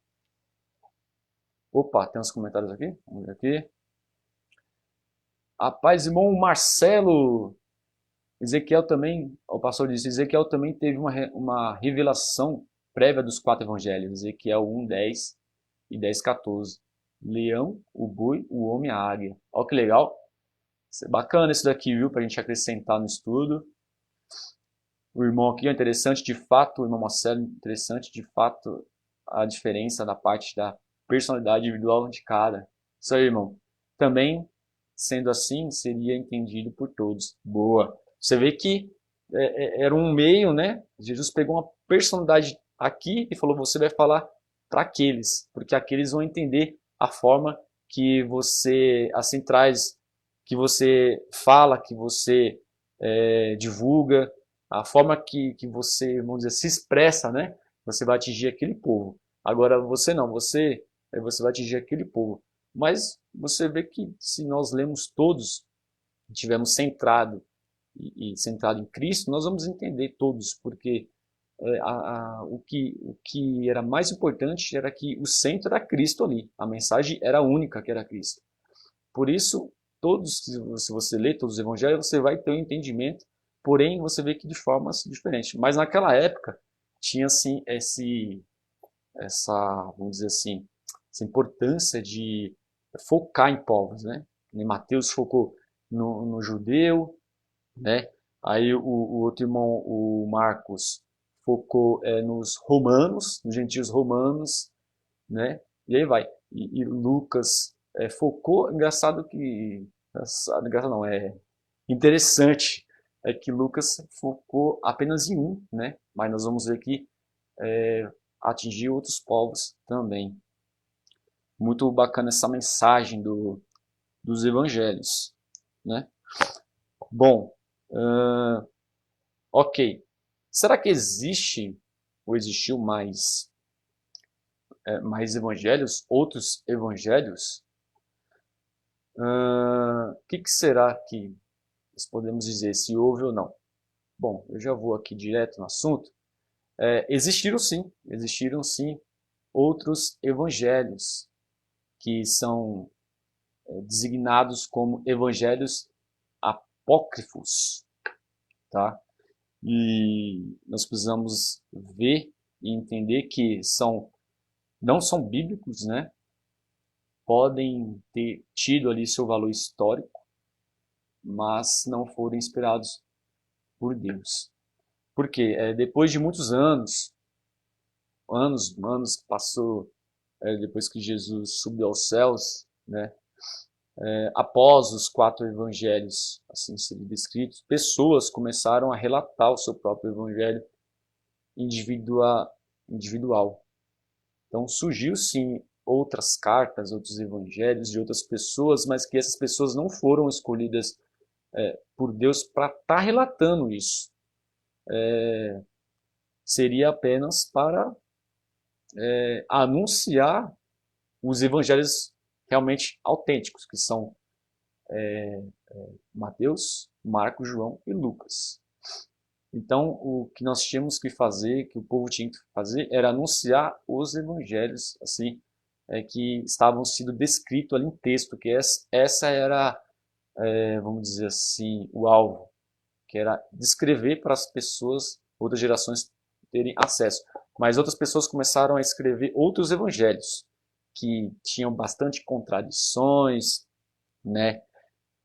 Speaker 1: opa, tem uns comentários aqui? Vamos ver aqui. A paz, irmão Marcelo. Ezequiel também, o pastor disse, Ezequiel também teve uma revelação prévia dos quatro evangelhos. Ezequiel 1, 10 e 10, 14. Leão, o boi, o homem e a águia. Olha que legal. Bacana isso daqui, viu? Pra gente acrescentar no estudo. O irmão aqui é interessante, de fato, o irmão Marcelo, interessante, de fato, a diferença da parte da personalidade individual de cada. Isso aí, irmão. Também, sendo assim, seria entendido por todos. Boa. Você vê que era um meio, né? Jesus pegou uma personalidade aqui e falou: você vai falar para aqueles, porque aqueles vão entender a forma que você assim traz, que você fala, que você divulga, a forma que você, vamos dizer, se expressa, né? Você vai atingir aquele povo. Agora você não, você vai atingir aquele povo. Mas você vê que se nós lemos todos, estivermos centrado e centrado em Cristo, nós vamos entender todos, porque o que era mais importante era que o centro era Cristo ali. A mensagem era única, que era Cristo. Por isso, todos, se você ler todos os evangelhos, você vai ter um entendimento, porém você vê que de formas diferentes. Mas naquela época, tinha assim essa, vamos dizer assim, essa importância de focar em povos, né? Mateus focou no judeu, né? Aí o outro irmão, o Marcos, focou nos romanos, nos gentios romanos, né? E aí vai. E Lucas focou, engraçado não, é interessante, é que Lucas focou apenas em um, né? Mas nós vamos ver que atingiu outros povos também. Muito bacana essa mensagem dos evangelhos, né? Bom, ok. Será que existe ou existiu mais evangelhos, outros evangelhos? O que será que nós podemos dizer, se houve ou não? Bom, eu já vou aqui direto no assunto. Existiram sim outros evangelhos que são designados como evangelhos apócrifos, tá? E nós precisamos ver e entender que não são bíblicos, né? Podem ter tido ali seu valor histórico, mas não foram inspirados por Deus. Porque depois de muitos anos passou depois que Jesus subiu aos céus, né? Após os 4 evangelhos assim serem descritos, pessoas começaram a relatar o seu próprio evangelho individual. Então surgiu sim outras cartas, outros evangelhos de outras pessoas, mas que essas pessoas não foram escolhidas por Deus para estar relatando isso. Seria apenas para anunciar os evangelhos realmente autênticos, que são Mateus, Marcos, João e Lucas. Então, o que nós tínhamos que fazer, que o povo tinha que fazer, era anunciar os evangelhos, assim, que estavam sendo descritos ali em texto, que essa era, vamos dizer assim, o alvo, que era descrever para as pessoas, outras gerações terem acesso. Mas outras pessoas começaram a escrever outros evangelhos, que tinham bastante contradições, né?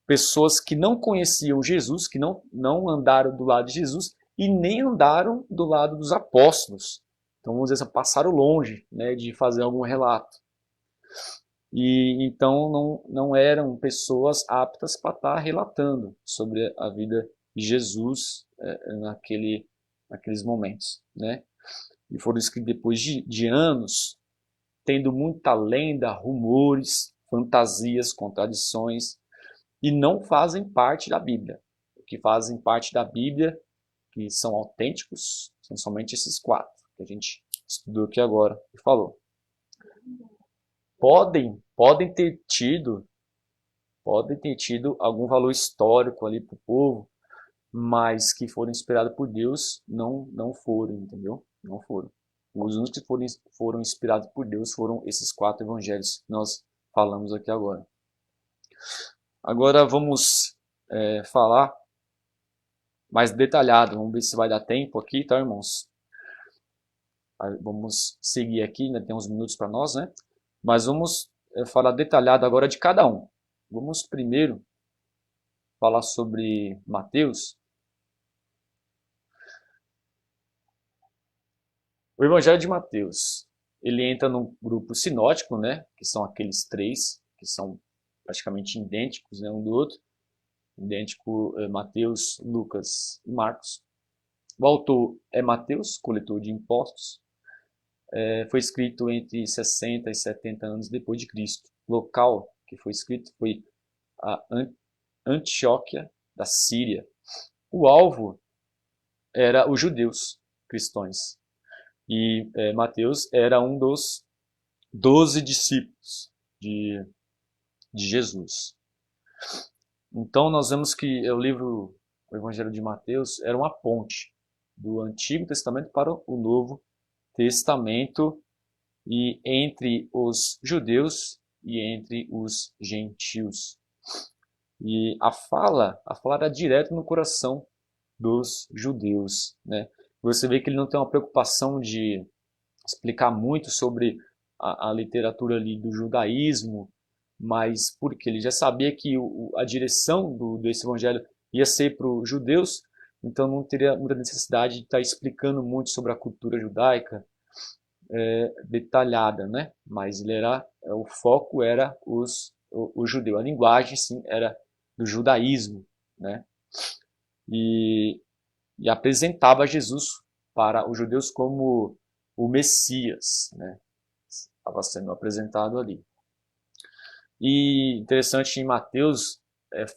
Speaker 1: Pessoas que não conheciam Jesus, que não andaram do lado de Jesus e nem andaram do lado dos apóstolos. Então, vamos dizer assim, passaram longe, né, de fazer algum relato. E então não eram pessoas aptas para estar relatando sobre a vida de Jesus naqueles momentos, né? E foram escritos depois de anos, tendo muita lenda, rumores, fantasias, contradições, e não fazem parte da Bíblia. O que fazem parte da Bíblia, que são autênticos, são somente esses 4 que a gente estudou aqui agora e falou. Podem ter tido algum valor histórico ali para o povo, mas que foram inspirados por Deus não foram, entendeu? Não foram. Os únicos que foram inspirados por Deus foram esses 4 evangelhos que nós falamos aqui agora. Agora vamos falar mais detalhado. Vamos ver se vai dar tempo aqui, tá, irmãos? Vamos seguir aqui, ainda tem uns minutos para nós, né? Mas vamos falar detalhado agora de cada um. Vamos primeiro falar sobre Mateus. O Evangelho de Mateus. ele entra no grupo sinótico, né, que são aqueles três, que são praticamente idênticos, né, um do outro, idêntico Mateus, Lucas e Marcos. O autor é Mateus, coletor de impostos, foi escrito entre 60 e 70 anos depois de Cristo. O local que foi escrito foi a Antioquia da Síria. O alvo era os judeus cristãos. E Mateus era um dos 12 discípulos de Jesus. Então nós vemos que o Evangelho de Mateus era uma ponte do Antigo Testamento para o Novo Testamento e entre os judeus e entre os gentios. E a fala era direto no coração dos judeus, né? Você vê que ele não tem uma preocupação de explicar muito sobre a literatura ali do judaísmo, mas porque ele já sabia que a direção desse evangelho ia ser para os judeus, então não teria muita necessidade de estar explicando muito sobre a cultura judaica detalhada, né? Mas o foco era o judeu, a linguagem sim era do judaísmo, né? E apresentava Jesus para os judeus como o Messias, né? Estava sendo apresentado ali. E interessante em Mateus,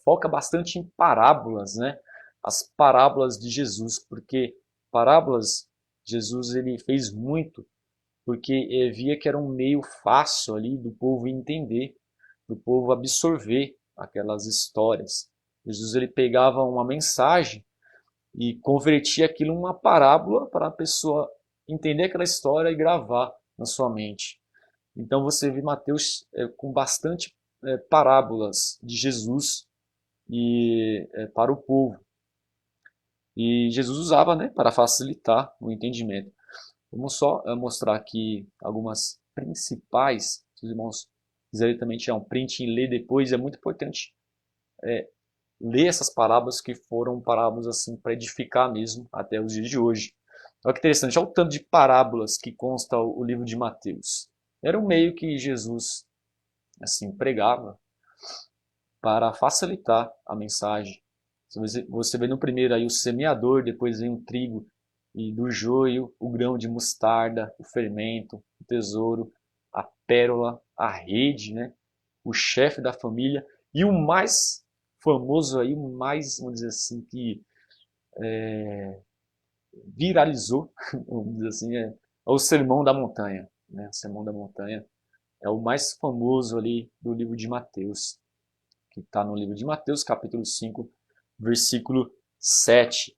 Speaker 1: foca bastante em parábolas, né? As parábolas de Jesus, porque parábolas Jesus ele fez muito, porque via que era um meio fácil ali do povo entender, do povo absorver aquelas histórias. Jesus ele pegava uma mensagem e convertia aquilo em uma parábola para a pessoa entender aquela história e gravar na sua mente. Então você vê Mateus com bastante parábolas de Jesus e para o povo. E Jesus usava, né, para facilitar o entendimento. Vamos só mostrar aqui algumas principais. Se os irmãos quiserem também tirar um print e ler depois, é muito importante ler essas parábolas que foram parábolas assim para edificar mesmo até os dias de hoje. Olha que interessante, olha o tanto de parábolas que consta o livro de Mateus. Era um meio que Jesus assim pregava para facilitar a mensagem. Você vê no primeiro aí o semeador, depois vem o trigo, e do joio o grão de mostarda, o fermento, o tesouro, a pérola, a rede, né? O chefe da família e o mais famoso aí, o mais, vamos dizer assim, que viralizou, vamos dizer assim, é o Sermão da Montanha, né? O Sermão da Montanha é o mais famoso ali do livro de Mateus, que está no livro de Mateus, capítulo 5, versículo 7.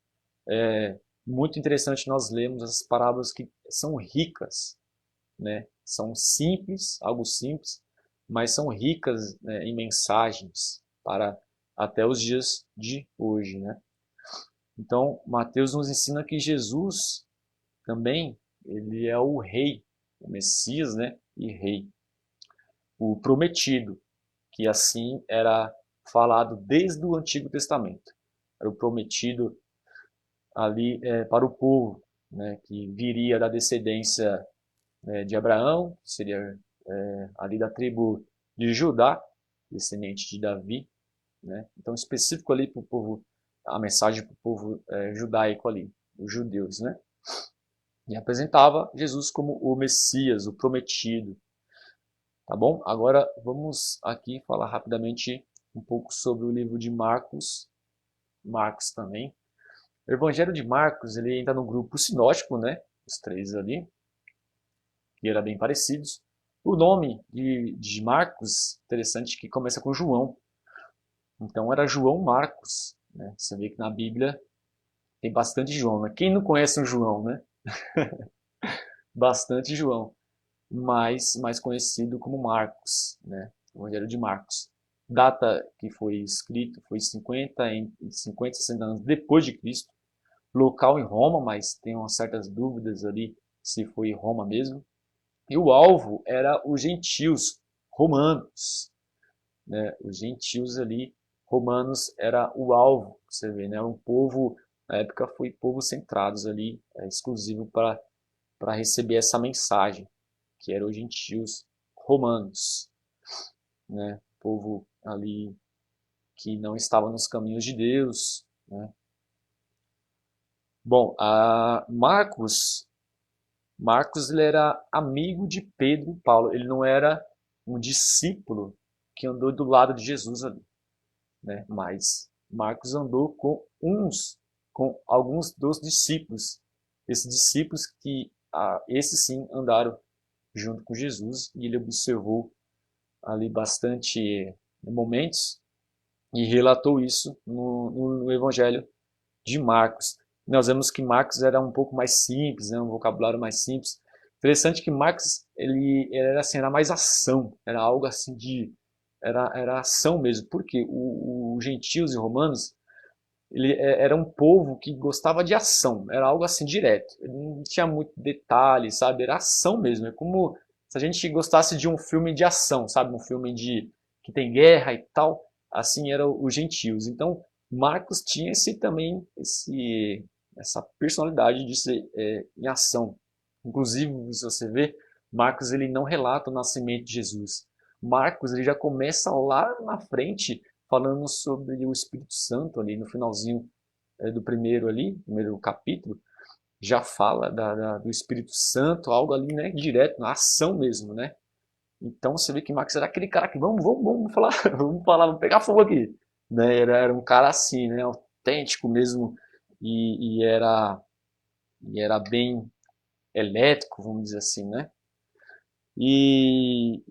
Speaker 1: É muito interessante nós lermos essas parábolas que são ricas, né? São simples, algo simples, mas são ricas, né, em mensagens para até os dias de hoje, né? Então, Mateus nos ensina que Jesus também, ele é o rei, o Messias, né? E rei, o prometido, que assim era falado desde o Antigo Testamento. Era o prometido ali para o povo, né, que viria da descendência de Abraão, que seria ali da tribo de Judá, descendente de Davi, né? Então específico ali para o povo, a mensagem para o povo judaico ali, os judeus, né? E apresentava Jesus como o Messias, o prometido, tá bom? Agora vamos aqui falar rapidamente um pouco sobre o livro de Marcos, Marcos também. O Evangelho de Marcos, ele entra no grupo sinótico, né? Os três ali, que eram bem parecidos. O nome de Marcos, interessante que começa com João. Então era João Marcos, né? Você vê que na Bíblia tem bastante João, né? Quem não conhece um João, né? Bastante João, mas mais conhecido como Marcos, né? O Evangelho de Marcos. Data que foi escrito foi 50 e 60 anos depois de Cristo. Local em Roma, mas tem umas certas dúvidas ali se foi em Roma mesmo. E o alvo era os gentios romanos, né? Os gentios ali romanos era o alvo, você vê, né? Um povo, na época foi povos centrados ali, exclusivo para receber essa mensagem, que eram os gentios romanos, né? Povo ali que não estava nos caminhos de Deus, né? Bom, Marcos ele era amigo de Pedro e Paulo. Ele não era um discípulo que andou do lado de Jesus ali, né? Mas Marcos andou com alguns dos discípulos. Esses discípulos que, esses sim, andaram junto com Jesus e ele observou ali bastante momentos e relatou isso no Evangelho de Marcos. Nós vemos que Marcos era um pouco mais simples, né, um vocabulário mais simples. Interessante que Marcos ele era assim, era mais ação, era algo assim era ação mesmo, porque os gentios e romanos ele era um povo que gostava de ação, era algo assim direto, ele não tinha muito detalhe, sabe, era ação mesmo, é como se a gente gostasse de um filme de ação, sabe, um filme de que tem guerra e tal, assim eram os gentios. Então Marcos tinha essa personalidade de ser em ação. Inclusive, se você vê, Marcos ele não relata o nascimento de Jesus. Marcos ele já começa lá na frente falando sobre o Espírito Santo ali no finalzinho do primeiro capítulo, já fala do Espírito Santo, algo ali, né, direto, na ação mesmo, né? Então você vê que Marcos era aquele cara que vamos falar, vamos pegar fogo aqui, né? Era um cara assim, né, autêntico mesmo e era bem elétrico, vamos dizer assim, né? E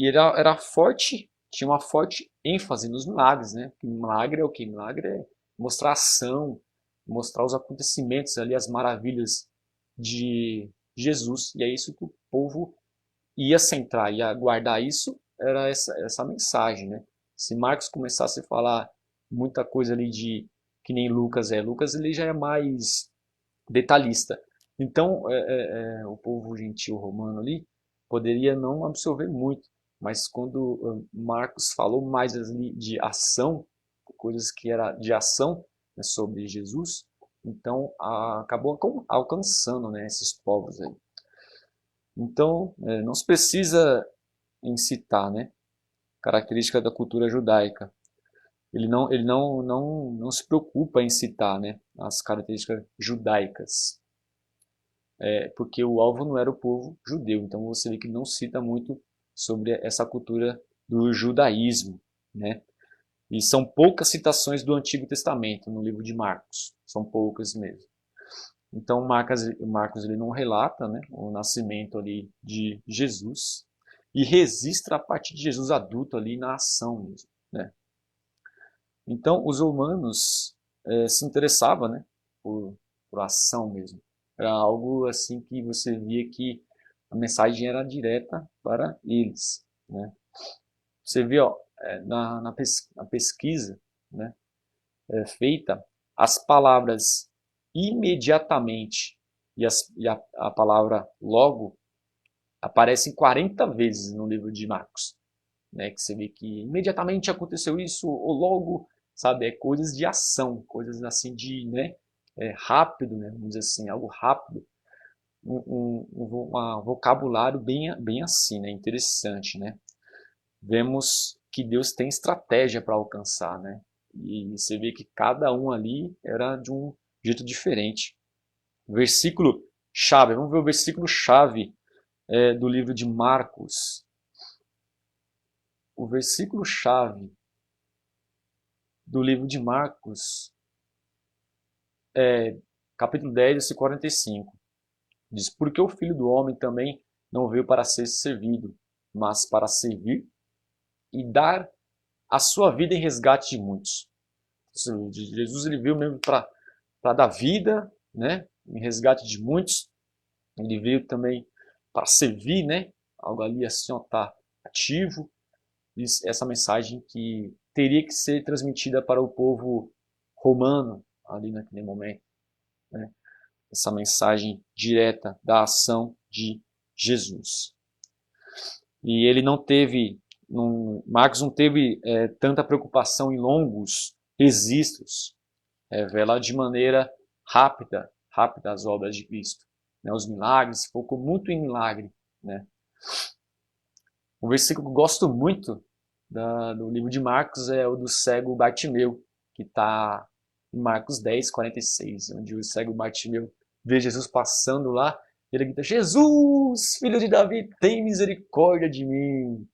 Speaker 1: era forte, tinha uma forte ênfase nos milagres, né? Porque milagre é o que? Milagre é mostrar ação, mostrar os acontecimentos ali, as maravilhas de Jesus. E é isso que o povo ia centrar, ia guardar isso, era essa mensagem, né? Se Marcos começasse a falar muita coisa ali de que nem Lucas ele já é mais detalhista. Então, o povo gentil romano ali poderia não absorver muito, mas quando Marcos falou mais ali de ação, coisas que era de ação, né, sobre Jesus, então acabou alcançando, né, esses povos aí. Então, não se precisa incitar, né, característica da cultura judaica. Ele não se preocupa em citar, né, as características judaicas, porque o alvo não era o povo judeu. Então você vê que não cita muito sobre essa cultura do judaísmo, né? E são poucas citações do Antigo Testamento no livro de Marcos, são poucas mesmo. Então Marcos ele não relata, né, o nascimento ali de Jesus e registra a partir de Jesus adulto ali na ação mesmo, né? Então os romanos se interessavam, né, por ação mesmo. Era algo assim que você via que a mensagem era direta para eles, né? Você vê, ó, na pesquisa, né, feita, as palavras imediatamente e a palavra logo aparecem 40 vezes no livro de Marcos, né? Que você vê que imediatamente aconteceu isso, ou logo, sabe? É coisas de ação, coisas assim de, né? Rápido, né? Vamos dizer assim, algo rápido. Um vocabulário bem assim, né? Interessante, né? Vemos que Deus tem estratégia para alcançar, né? E você vê que cada um ali era de um jeito diferente. Versículo chave, vamos ver o versículo chave do livro de Marcos. O versículo chave do livro de Marcos é capítulo 10, versículo 45. Diz, porque o Filho do Homem também não veio para ser servido, mas para servir e dar a sua vida em resgate de muitos. Jesus ele veio mesmo para dar vida, né, em resgate de muitos. Ele veio também para servir, né, algo ali assim, ó, tá ativo. Essa mensagem que teria que ser transmitida para o povo romano ali naquele momento, né? Essa mensagem direta da ação de Jesus. E ele não teve, Marcos não teve tanta preocupação em longos registros, revela de maneira rápida as obras de Cristo, né? Os milagres, focou muito em milagre, né? Um versículo que eu gosto muito do livro de Marcos é o do cego Bartimeu, que está em Marcos 10:46, onde o cego Bartimeu vê Jesus passando lá, e ele grita: Jesus, filho de Davi, tem misericórdia de mim.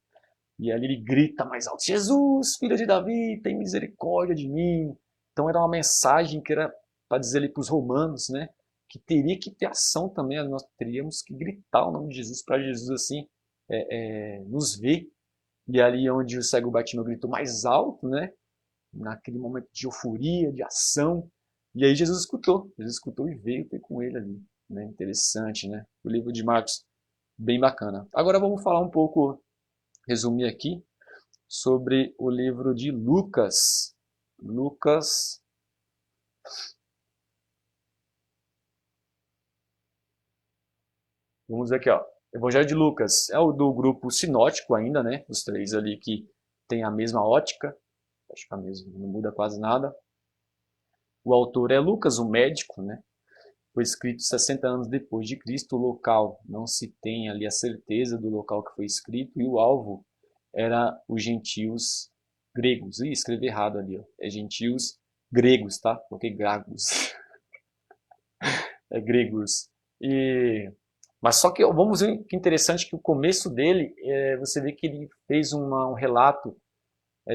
Speaker 1: E ali ele grita mais alto: Jesus, filho de Davi, tem misericórdia de mim. Então era uma mensagem que era para dizer ali para os romanos, né, que teria que ter ação também, nós teríamos que gritar o nome de Jesus para Jesus assim nos ver. E ali onde o cego Bartimeu gritou mais alto, né, naquele momento de euforia, de ação. E aí Jesus escutou e veio ter com ele ali. Né? Interessante, né? O livro de Marcos, bem bacana. Agora vamos falar um pouco, resumir aqui, sobre o livro de Lucas. Lucas. Vamos ver aqui, ó. Evangelho de Lucas é o do grupo sinótico ainda, né? Os três ali que tem a mesma ótica. Acho que a mesma, não muda quase nada. O autor é Lucas, o médico, né? Foi escrito 60 anos depois de Cristo. O local não se tem ali a certeza do local que foi escrito, e o alvo era os gentios gregos. Ih, escrevi errado ali, ó. É gentios gregos, tá? Coloquei gregos. É gregos. Mas só que vamos ver que interessante que o começo dele, você vê que ele fez um relato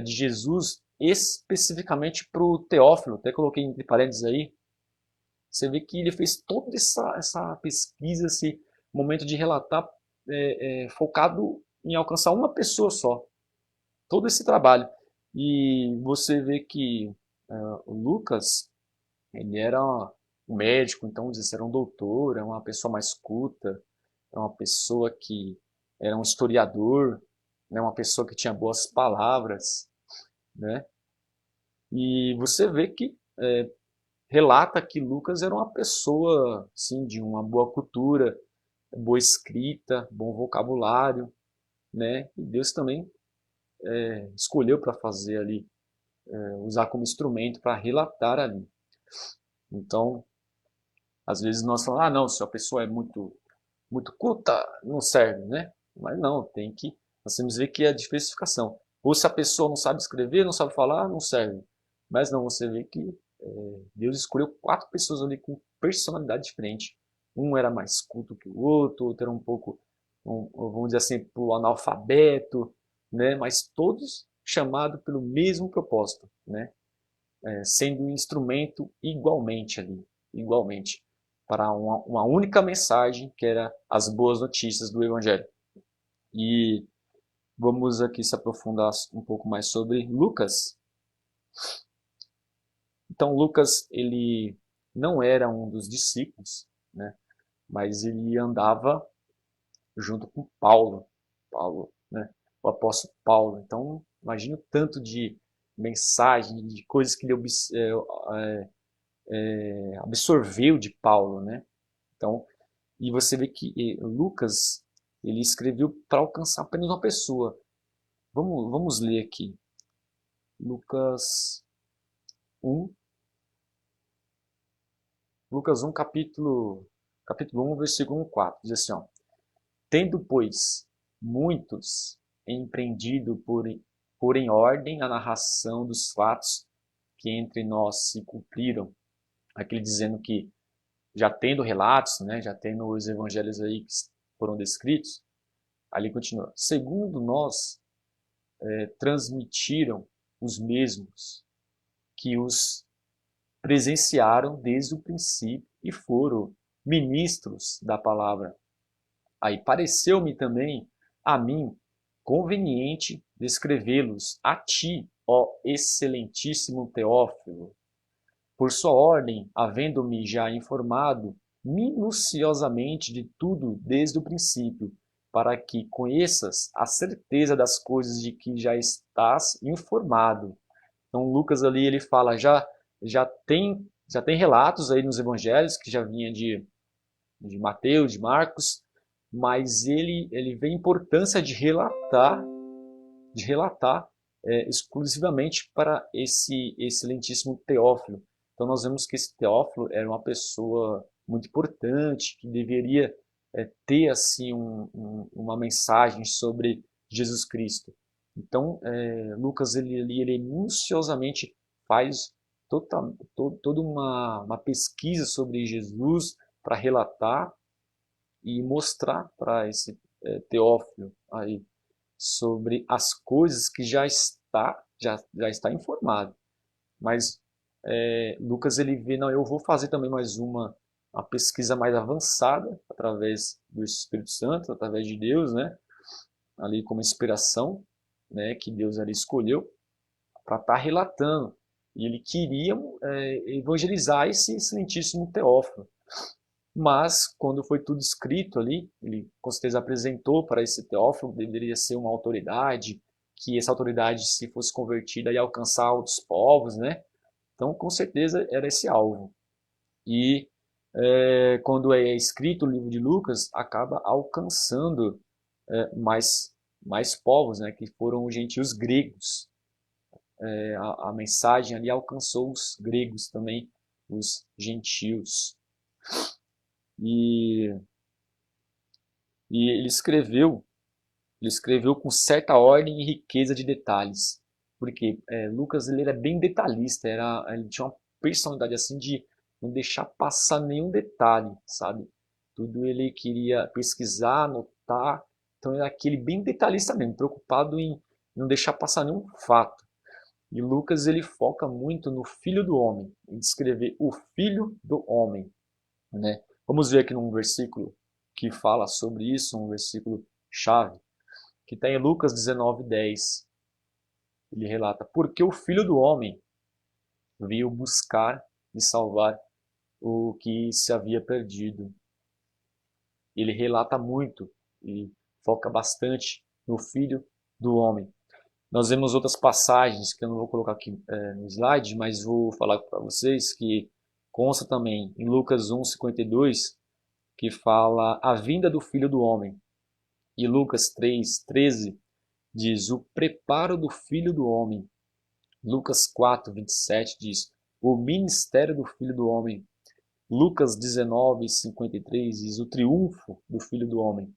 Speaker 1: de Jesus especificamente para o Teófilo. Até coloquei entre parênteses aí. Você vê que ele fez toda essa pesquisa, esse momento de relatar focado em alcançar uma pessoa só. Todo esse trabalho. E você vê que o Lucas, ele era um médico, então eles era um doutor, era uma pessoa mais culta, era uma pessoa que era um historiador, né, uma pessoa que tinha boas palavras, né? E você vê que relata que Lucas era uma pessoa, sim, de uma boa cultura, boa escrita, bom vocabulário, né? E Deus também escolheu para fazer ali, usar como instrumento para relatar ali. Então, às vezes nós falamos, ah, não, se a pessoa é muito culta, não serve, né? Mas não, nós temos que ver que é a diversificação. Ou se a pessoa não sabe escrever, não sabe falar, não serve. Mas não, você vê que Deus escolheu 4 pessoas ali com personalidade diferente. Um era mais culto que o outro era um pouco, vamos dizer assim, pro analfabeto, né? Mas todos chamados pelo mesmo propósito, né? Sendo um instrumento igualmente ali, igualmente, para uma única mensagem, que era as boas notícias do Evangelho. E vamos aqui se aprofundar um pouco mais sobre Lucas. Então, Lucas, ele não era um dos discípulos, né? Mas ele andava junto com Paulo, né? O apóstolo Paulo. Então, imagina o tanto de mensagem, de coisas que ele absorveu de Paulo, né? Então, e você vê que Lucas, ele escreveu para alcançar apenas uma pessoa. Vamos ler aqui. Lucas 1, Lucas 1, capítulo 1, versículo 4. Diz assim, ó: Tendo, pois, muitos empreendido por em ordem a narração dos fatos que entre nós se cumpriram. Aquele dizendo que, já tendo relatos, né, já tendo os evangelhos aí que foram descritos, ali continua. Segundo nós, transmitiram os mesmos que os presenciaram desde o princípio e foram ministros da palavra. Aí pareceu-me também, a mim, conveniente descrevê-los a ti, ó excelentíssimo Teófilo, por sua ordem, havendo-me já informado minuciosamente de tudo desde o princípio, para que conheças a certeza das coisas de que já estás informado. Então Lucas ali ele fala já tem relatos aí nos evangelhos que já vinha de Mateus, de Marcos, mas ele vê a importância de relatar exclusivamente para esse excelentíssimo Teófilo. Então nós vemos que esse Teófilo era uma pessoa muito importante, que deveria ter assim uma mensagem sobre Jesus Cristo. Então, Lucas ele minuciosamente faz toda uma pesquisa sobre Jesus para relatar e mostrar para esse Teófilo aí sobre as coisas que já está informado. Mas Lucas ele vê, não, eu vou fazer também mais uma pesquisa mais avançada através do Espírito Santo, através de Deus, né? Ali como inspiração, né? Que Deus ali escolheu para estar relatando. E ele queria evangelizar esse excelentíssimo Teófilo. Mas, quando foi tudo escrito ali, ele com certeza apresentou para esse Teófilo, deveria ser uma autoridade, que essa autoridade, se fosse convertida, ia alcançar outros povos, né? Então, com certeza, era esse alvo. E quando é escrito o livro de Lucas, acaba alcançando mais povos, né? Que foram os gentios gregos. A mensagem ali alcançou os gregos também, os gentios. E, e ele escreveu com certa ordem e riqueza de detalhes. Porque Lucas ele era bem detalhista, ele tinha uma personalidade assim de não deixar passar nenhum detalhe, sabe? Tudo ele queria pesquisar, anotar. Então era aquele bem detalhista mesmo, preocupado em não deixar passar nenhum fato. E Lucas ele foca muito no Filho do Homem, em descrever o Filho do Homem, né? Vamos ver aqui num versículo que fala sobre isso, um versículo chave, que está em Lucas 19:10. Ele relata: porque o Filho do Homem veio buscar e salvar o que se havia perdido. Ele relata muito e foca bastante no Filho do Homem. Nós vemos outras passagens que eu não vou colocar aqui no slide, mas vou falar para vocês que consta também em Lucas 1:52, que fala a vinda do Filho do Homem. E Lucas 3:13 diz o preparo do Filho do Homem. Lucas 4:27 diz o ministério do Filho do Homem. Lucas 19:53 diz o triunfo do Filho do Homem.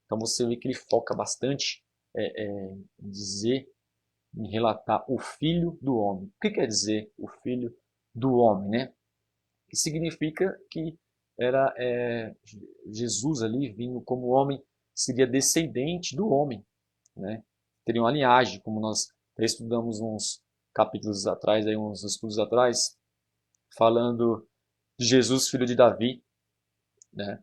Speaker 1: Então você vê que ele foca bastante em dizer, em relatar o Filho do Homem. O que quer dizer o Filho do Homem, né? Que significa que era Jesus ali vindo como homem, seria descendente do homem, né? Teria uma linhagem, como nós estudamos uns capítulos atrás, aí uns estudos atrás, falando de Jesus, filho de Davi, né?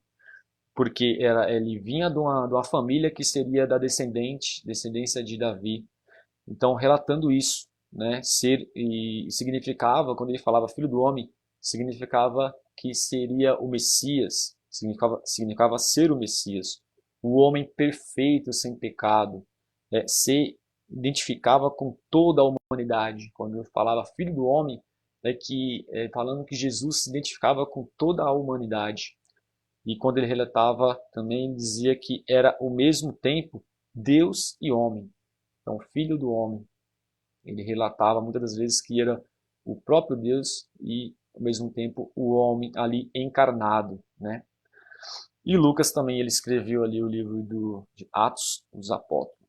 Speaker 1: Porque ele vinha de uma família que seria da descendência de Davi. Então, relatando isso, né? E significava, quando ele falava filho do homem, significava que seria o Messias, significava ser o Messias, o homem perfeito, sem pecado, se identificava com toda a humanidade. Quando eu falava filho do homem, falando que Jesus se identificava com toda a humanidade. E quando ele relatava, também dizia que era ao mesmo tempo Deus e homem. Então, filho do homem. Ele relatava muitas das vezes que era o próprio Deus e, ao mesmo tempo, o homem ali encarnado, né? E Lucas também ele escreveu ali o livro de Atos dos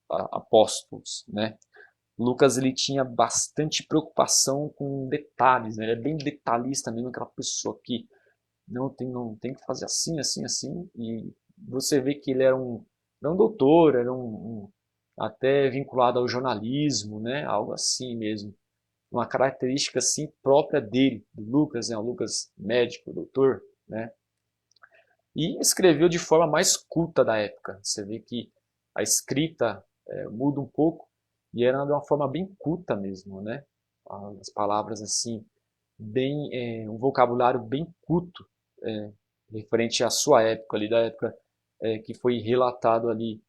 Speaker 1: Apóstolos, né? Lucas ele tinha bastante preocupação com detalhes, né? Ele é bem detalhista mesmo, aquela pessoa que não tem que fazer assim, assim, assim. E você vê que ele era um doutor, era até vinculado ao jornalismo, né? Algo assim mesmo. Uma característica assim própria dele, do Lucas, né? O Lucas médico, doutor, né? E escreveu de forma mais culta da época. Você vê que a escrita muda um pouco e era de uma forma bem culta mesmo, né? As palavras assim, um vocabulário bem culto, referente à sua época ali, da época que foi relatado ali,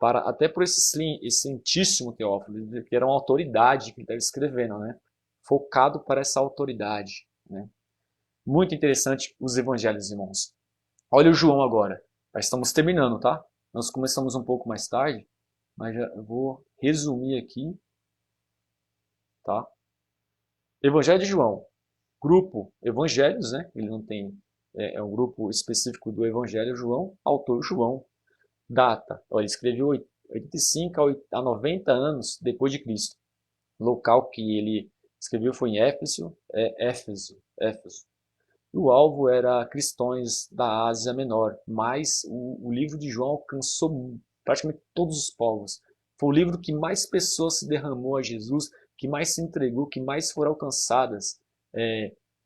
Speaker 1: até por esse excelentíssimo Teófilo, que era uma autoridade que ele estava escrevendo, né? Focado para essa autoridade, né? Muito interessante os evangelhos, irmãos. Olha o João agora. Já estamos terminando, tá? Nós começamos um pouco mais tarde, mas já vou resumir aqui, tá? Evangelho de João. Grupo Evangelhos, né? Ele não tem é um grupo específico do Evangelho João, autor João, data, ele escreveu 85 a 90 anos depois de Cristo. O local que ele escreveu foi em Éfeso. E o alvo era cristãos da Ásia Menor, mas o livro de João alcançou praticamente todos os povos. Foi o livro que mais pessoas se derramou a Jesus, que mais se entregou, que mais foram alcançadas.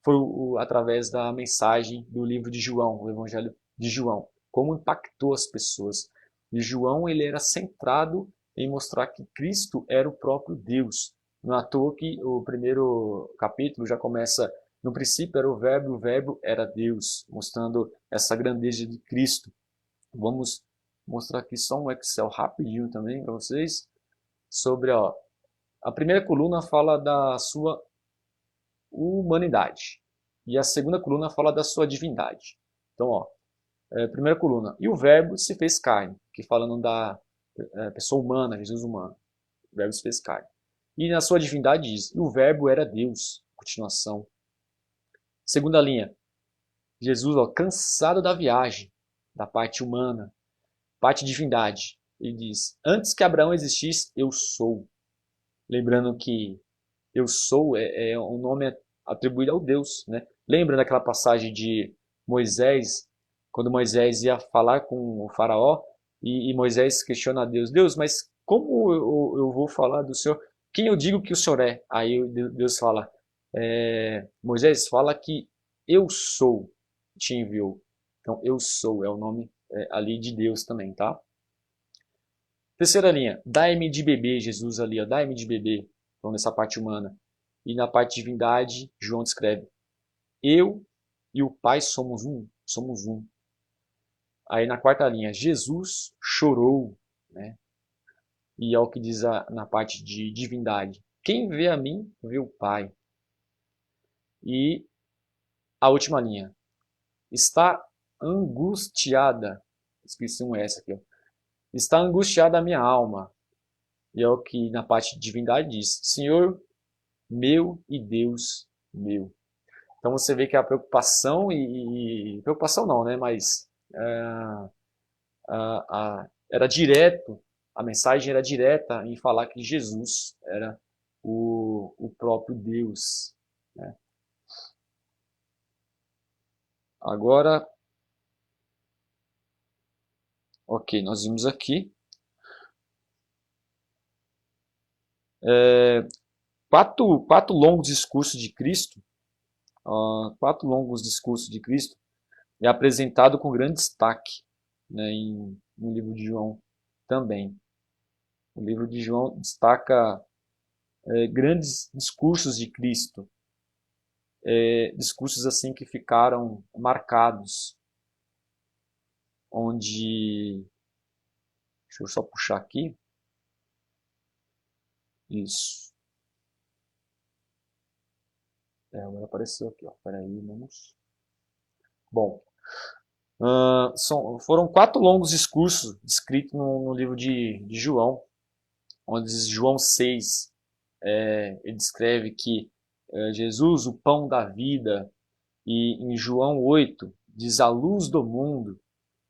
Speaker 1: Foi através da mensagem do livro de João, o Evangelho de João. Como impactou as pessoas. E João ele era centrado em mostrar que Cristo era o próprio Deus. Não é à toa que o primeiro capítulo já começa: no princípio era o verbo era Deus, mostrando essa grandeza de Cristo. Vamos mostrar aqui só um Excel rapidinho também para vocês. Sobre, a primeira coluna fala da sua humanidade. E a segunda coluna fala da sua divindade. Então, primeira coluna. E o verbo se fez carne, que falando da pessoa humana, Jesus humano. O verbo se fez carne. E na sua divindade diz: e o verbo era Deus. Continuação. Segunda linha. Jesus, cansado da viagem, da parte humana, parte divindade. Ele diz: antes que Abraão existisse, eu sou. Lembrando que eu sou é um nome atribuído ao Deus, né? Lembra daquela passagem de Moisés, quando Moisés ia falar com o faraó e Moisés questiona a Deus: Deus, mas como eu vou falar do Senhor? Quem eu digo que o Senhor é? Aí Deus fala: Moisés, fala que eu sou te enviou. Então, eu sou é o nome ali de Deus também, tá? Terceira linha, dai-me de beber, Jesus ali, dai-me de beber, então nessa parte humana. E na parte de divindade, João descreve: eu e o Pai somos um, somos um. Aí na quarta linha, Jesus chorou, né? E é o que diz na parte de divindade: quem vê a mim, vê o Pai. E a última linha, está angustiada, esqueci um S aqui, está angustiada a minha alma. E é o que na parte de divindade diz: Senhor meu e Deus meu. Então você vê que a preocupação preocupação não, né? Mas era direto, a mensagem era direta em falar que Jesus era o próprio Deus, né? Agora, ok, nós vimos aqui quatro longos discursos de Cristo, quatro longos discursos de Cristo é apresentado com grande destaque, né, no livro de João também. O livro de João destaca grandes discursos de Cristo, discursos assim que ficaram marcados, onde, deixa eu só puxar aqui, isso, agora apareceu aqui, peraí, vamos, bom, foram quatro longos discursos descritos no livro de João, onde João 6, ele descreve que Jesus, o pão da vida, e em João 8 diz a luz do mundo,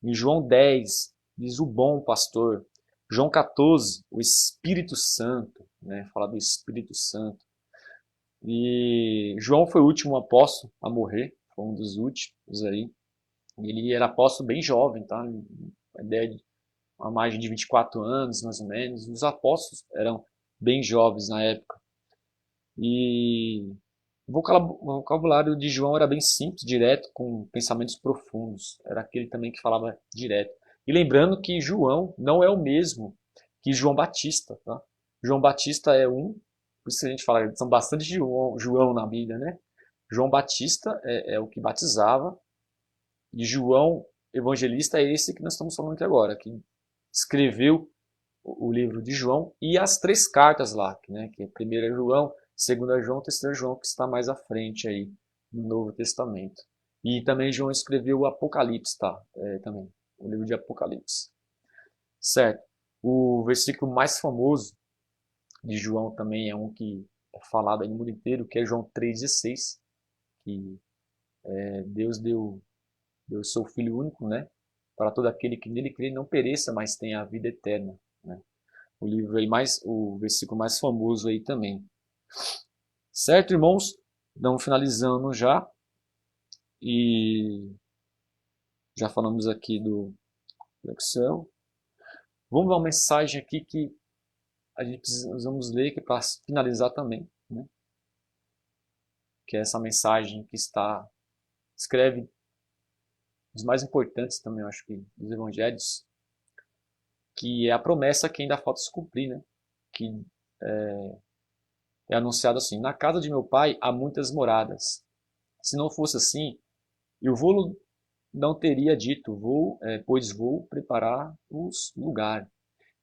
Speaker 1: em João 10 diz o bom pastor, João 14 o Espírito Santo, né, fala do Espírito Santo. E João foi o último apóstolo a morrer, foi um dos últimos aí. Ele era apóstolo bem jovem, tá? A ideia de uma margem de 24 anos, mais ou menos. Os apóstolos eram bem jovens na época. E o vocabulário de João era bem simples, direto, com pensamentos profundos. Era aquele também que falava direto. E lembrando que João não é o mesmo que João Batista, tá? João Batista é por isso que a gente fala, são bastante João na Bíblia, né? João Batista é o que batizava, e João Evangelista é esse que nós estamos falando aqui agora, que escreveu o livro de João e as três cartas lá, né? Que é 1 João, 2 João, 3 João, que está mais à frente aí no Novo Testamento. E também João escreveu o Apocalipse, tá? Também, o livro de Apocalipse. Certo. O versículo mais famoso de João também é um que é falado aí no mundo inteiro, que é João 3,16, que Deus deu Deus, seu Filho único, né? Para todo aquele que nele crê não pereça, mas tenha a vida eterna, né? O livro aí o versículo mais famoso aí também. Certo, irmãos? Então, finalizando já. E já falamos aqui do Excel. Vamos ver uma mensagem aqui que a gente precisamos ler que é para finalizar também, né? Que é essa mensagem que escreve os mais importantes também, eu acho que, dos evangelhos, que é a promessa que ainda falta se cumprir, né? Que é anunciado assim: na casa de meu pai há muitas moradas. Se não fosse assim, eu vou não teria dito, pois vou preparar os lugar.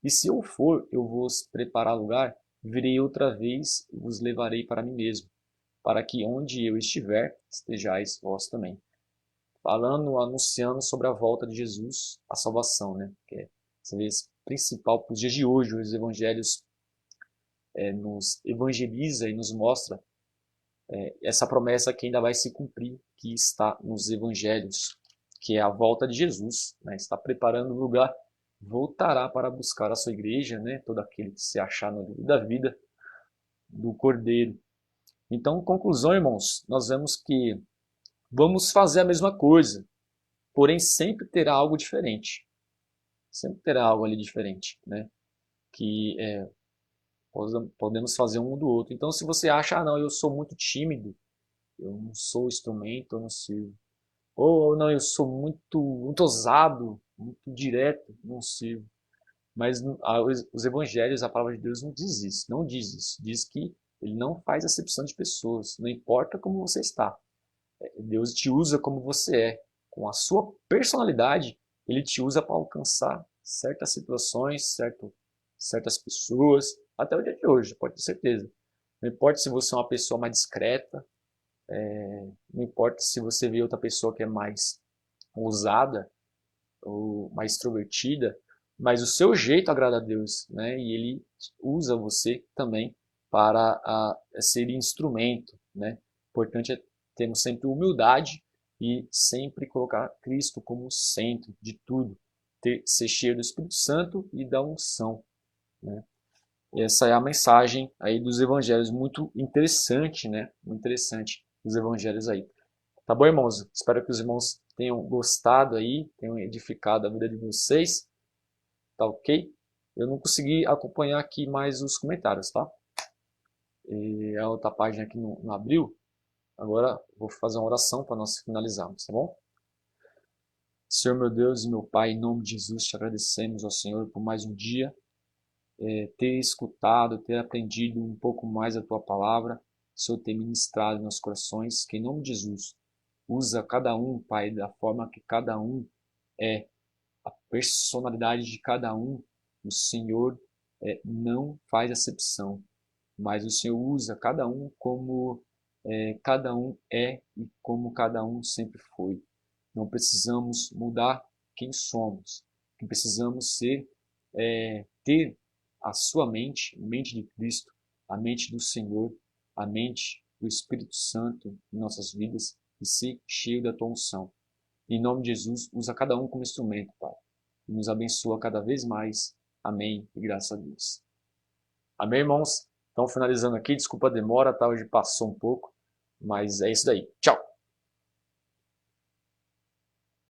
Speaker 1: E se eu for, eu vos preparar lugar, virei outra vez e vos levarei para mim mesmo, para que onde eu estiver, estejais vós também. Falando, anunciando sobre a volta de Jesus, a salvação, né? Que é principal para os dias de hoje. Os evangelhos nos evangeliza e nos mostra essa promessa que ainda vai se cumprir, que está nos evangelhos, que é a volta de Jesus, né? Está preparando o lugar, voltará para buscar a sua igreja, né? Todo aquele que se achar no livro da vida do Cordeiro. Então, conclusão, irmãos, nós vemos que vamos fazer a mesma coisa, porém sempre terá algo diferente. Sempre terá algo ali diferente, né? Que podemos fazer um do outro. Então, se você acha, não, eu sou muito tímido, eu não sou instrumento, eu não sirvo. Ou não, eu sou muito ousado, muito direto, não sirvo. Mas os evangelhos, a palavra de Deus não diz isso, não diz isso. Diz que ele não faz acepção de pessoas, não importa como você está. Deus te usa como você é. Com a sua personalidade, ele te usa para alcançar certas situações, certas pessoas, até o dia de hoje, pode ter certeza. Não importa se você é uma pessoa mais discreta, não importa se você vê outra pessoa que é mais ousada ou mais extrovertida, mas o seu jeito agrada a Deus, né? E ele usa você também para ser instrumento, né? Importante é termos sempre humildade e sempre colocar Cristo como centro de tudo, ser cheio do Espírito Santo e da unção, né? E essa é a mensagem aí dos evangelhos, muito interessante, né? Muito interessante os evangelhos aí. Tá bom, irmãos? Espero que os irmãos tenham gostado aí, tenham edificado a vida de vocês. Tá ok? Eu não consegui acompanhar aqui mais os comentários, tá? E a outra página aqui não abriu. Agora vou fazer uma oração para nós finalizarmos, tá bom? Senhor meu Deus e meu Pai, em nome de Jesus, te agradecemos, ó Senhor, por mais um dia, ter escutado, ter aprendido um pouco mais a Tua palavra, Senhor, ter ministrado em nossos corações, que em nome de Jesus, usa cada um, Pai, da forma que cada um é, a personalidade de cada um, o Senhor não faz acepção, mas o Senhor usa cada um como cada um é e como cada um sempre foi. Não precisamos mudar quem somos, que precisamos ter a sua mente, a mente de Cristo, a mente do Senhor, a mente do Espírito Santo em nossas vidas e ser cheio da tua unção. Em nome de Jesus, usa cada um como instrumento, Pai. E nos abençoa cada vez mais. Amém. E graças a Deus. Amém, irmãos? Então, finalizando aqui, desculpa a demora, tá? Hoje passou um pouco, mas é isso daí. Tchau!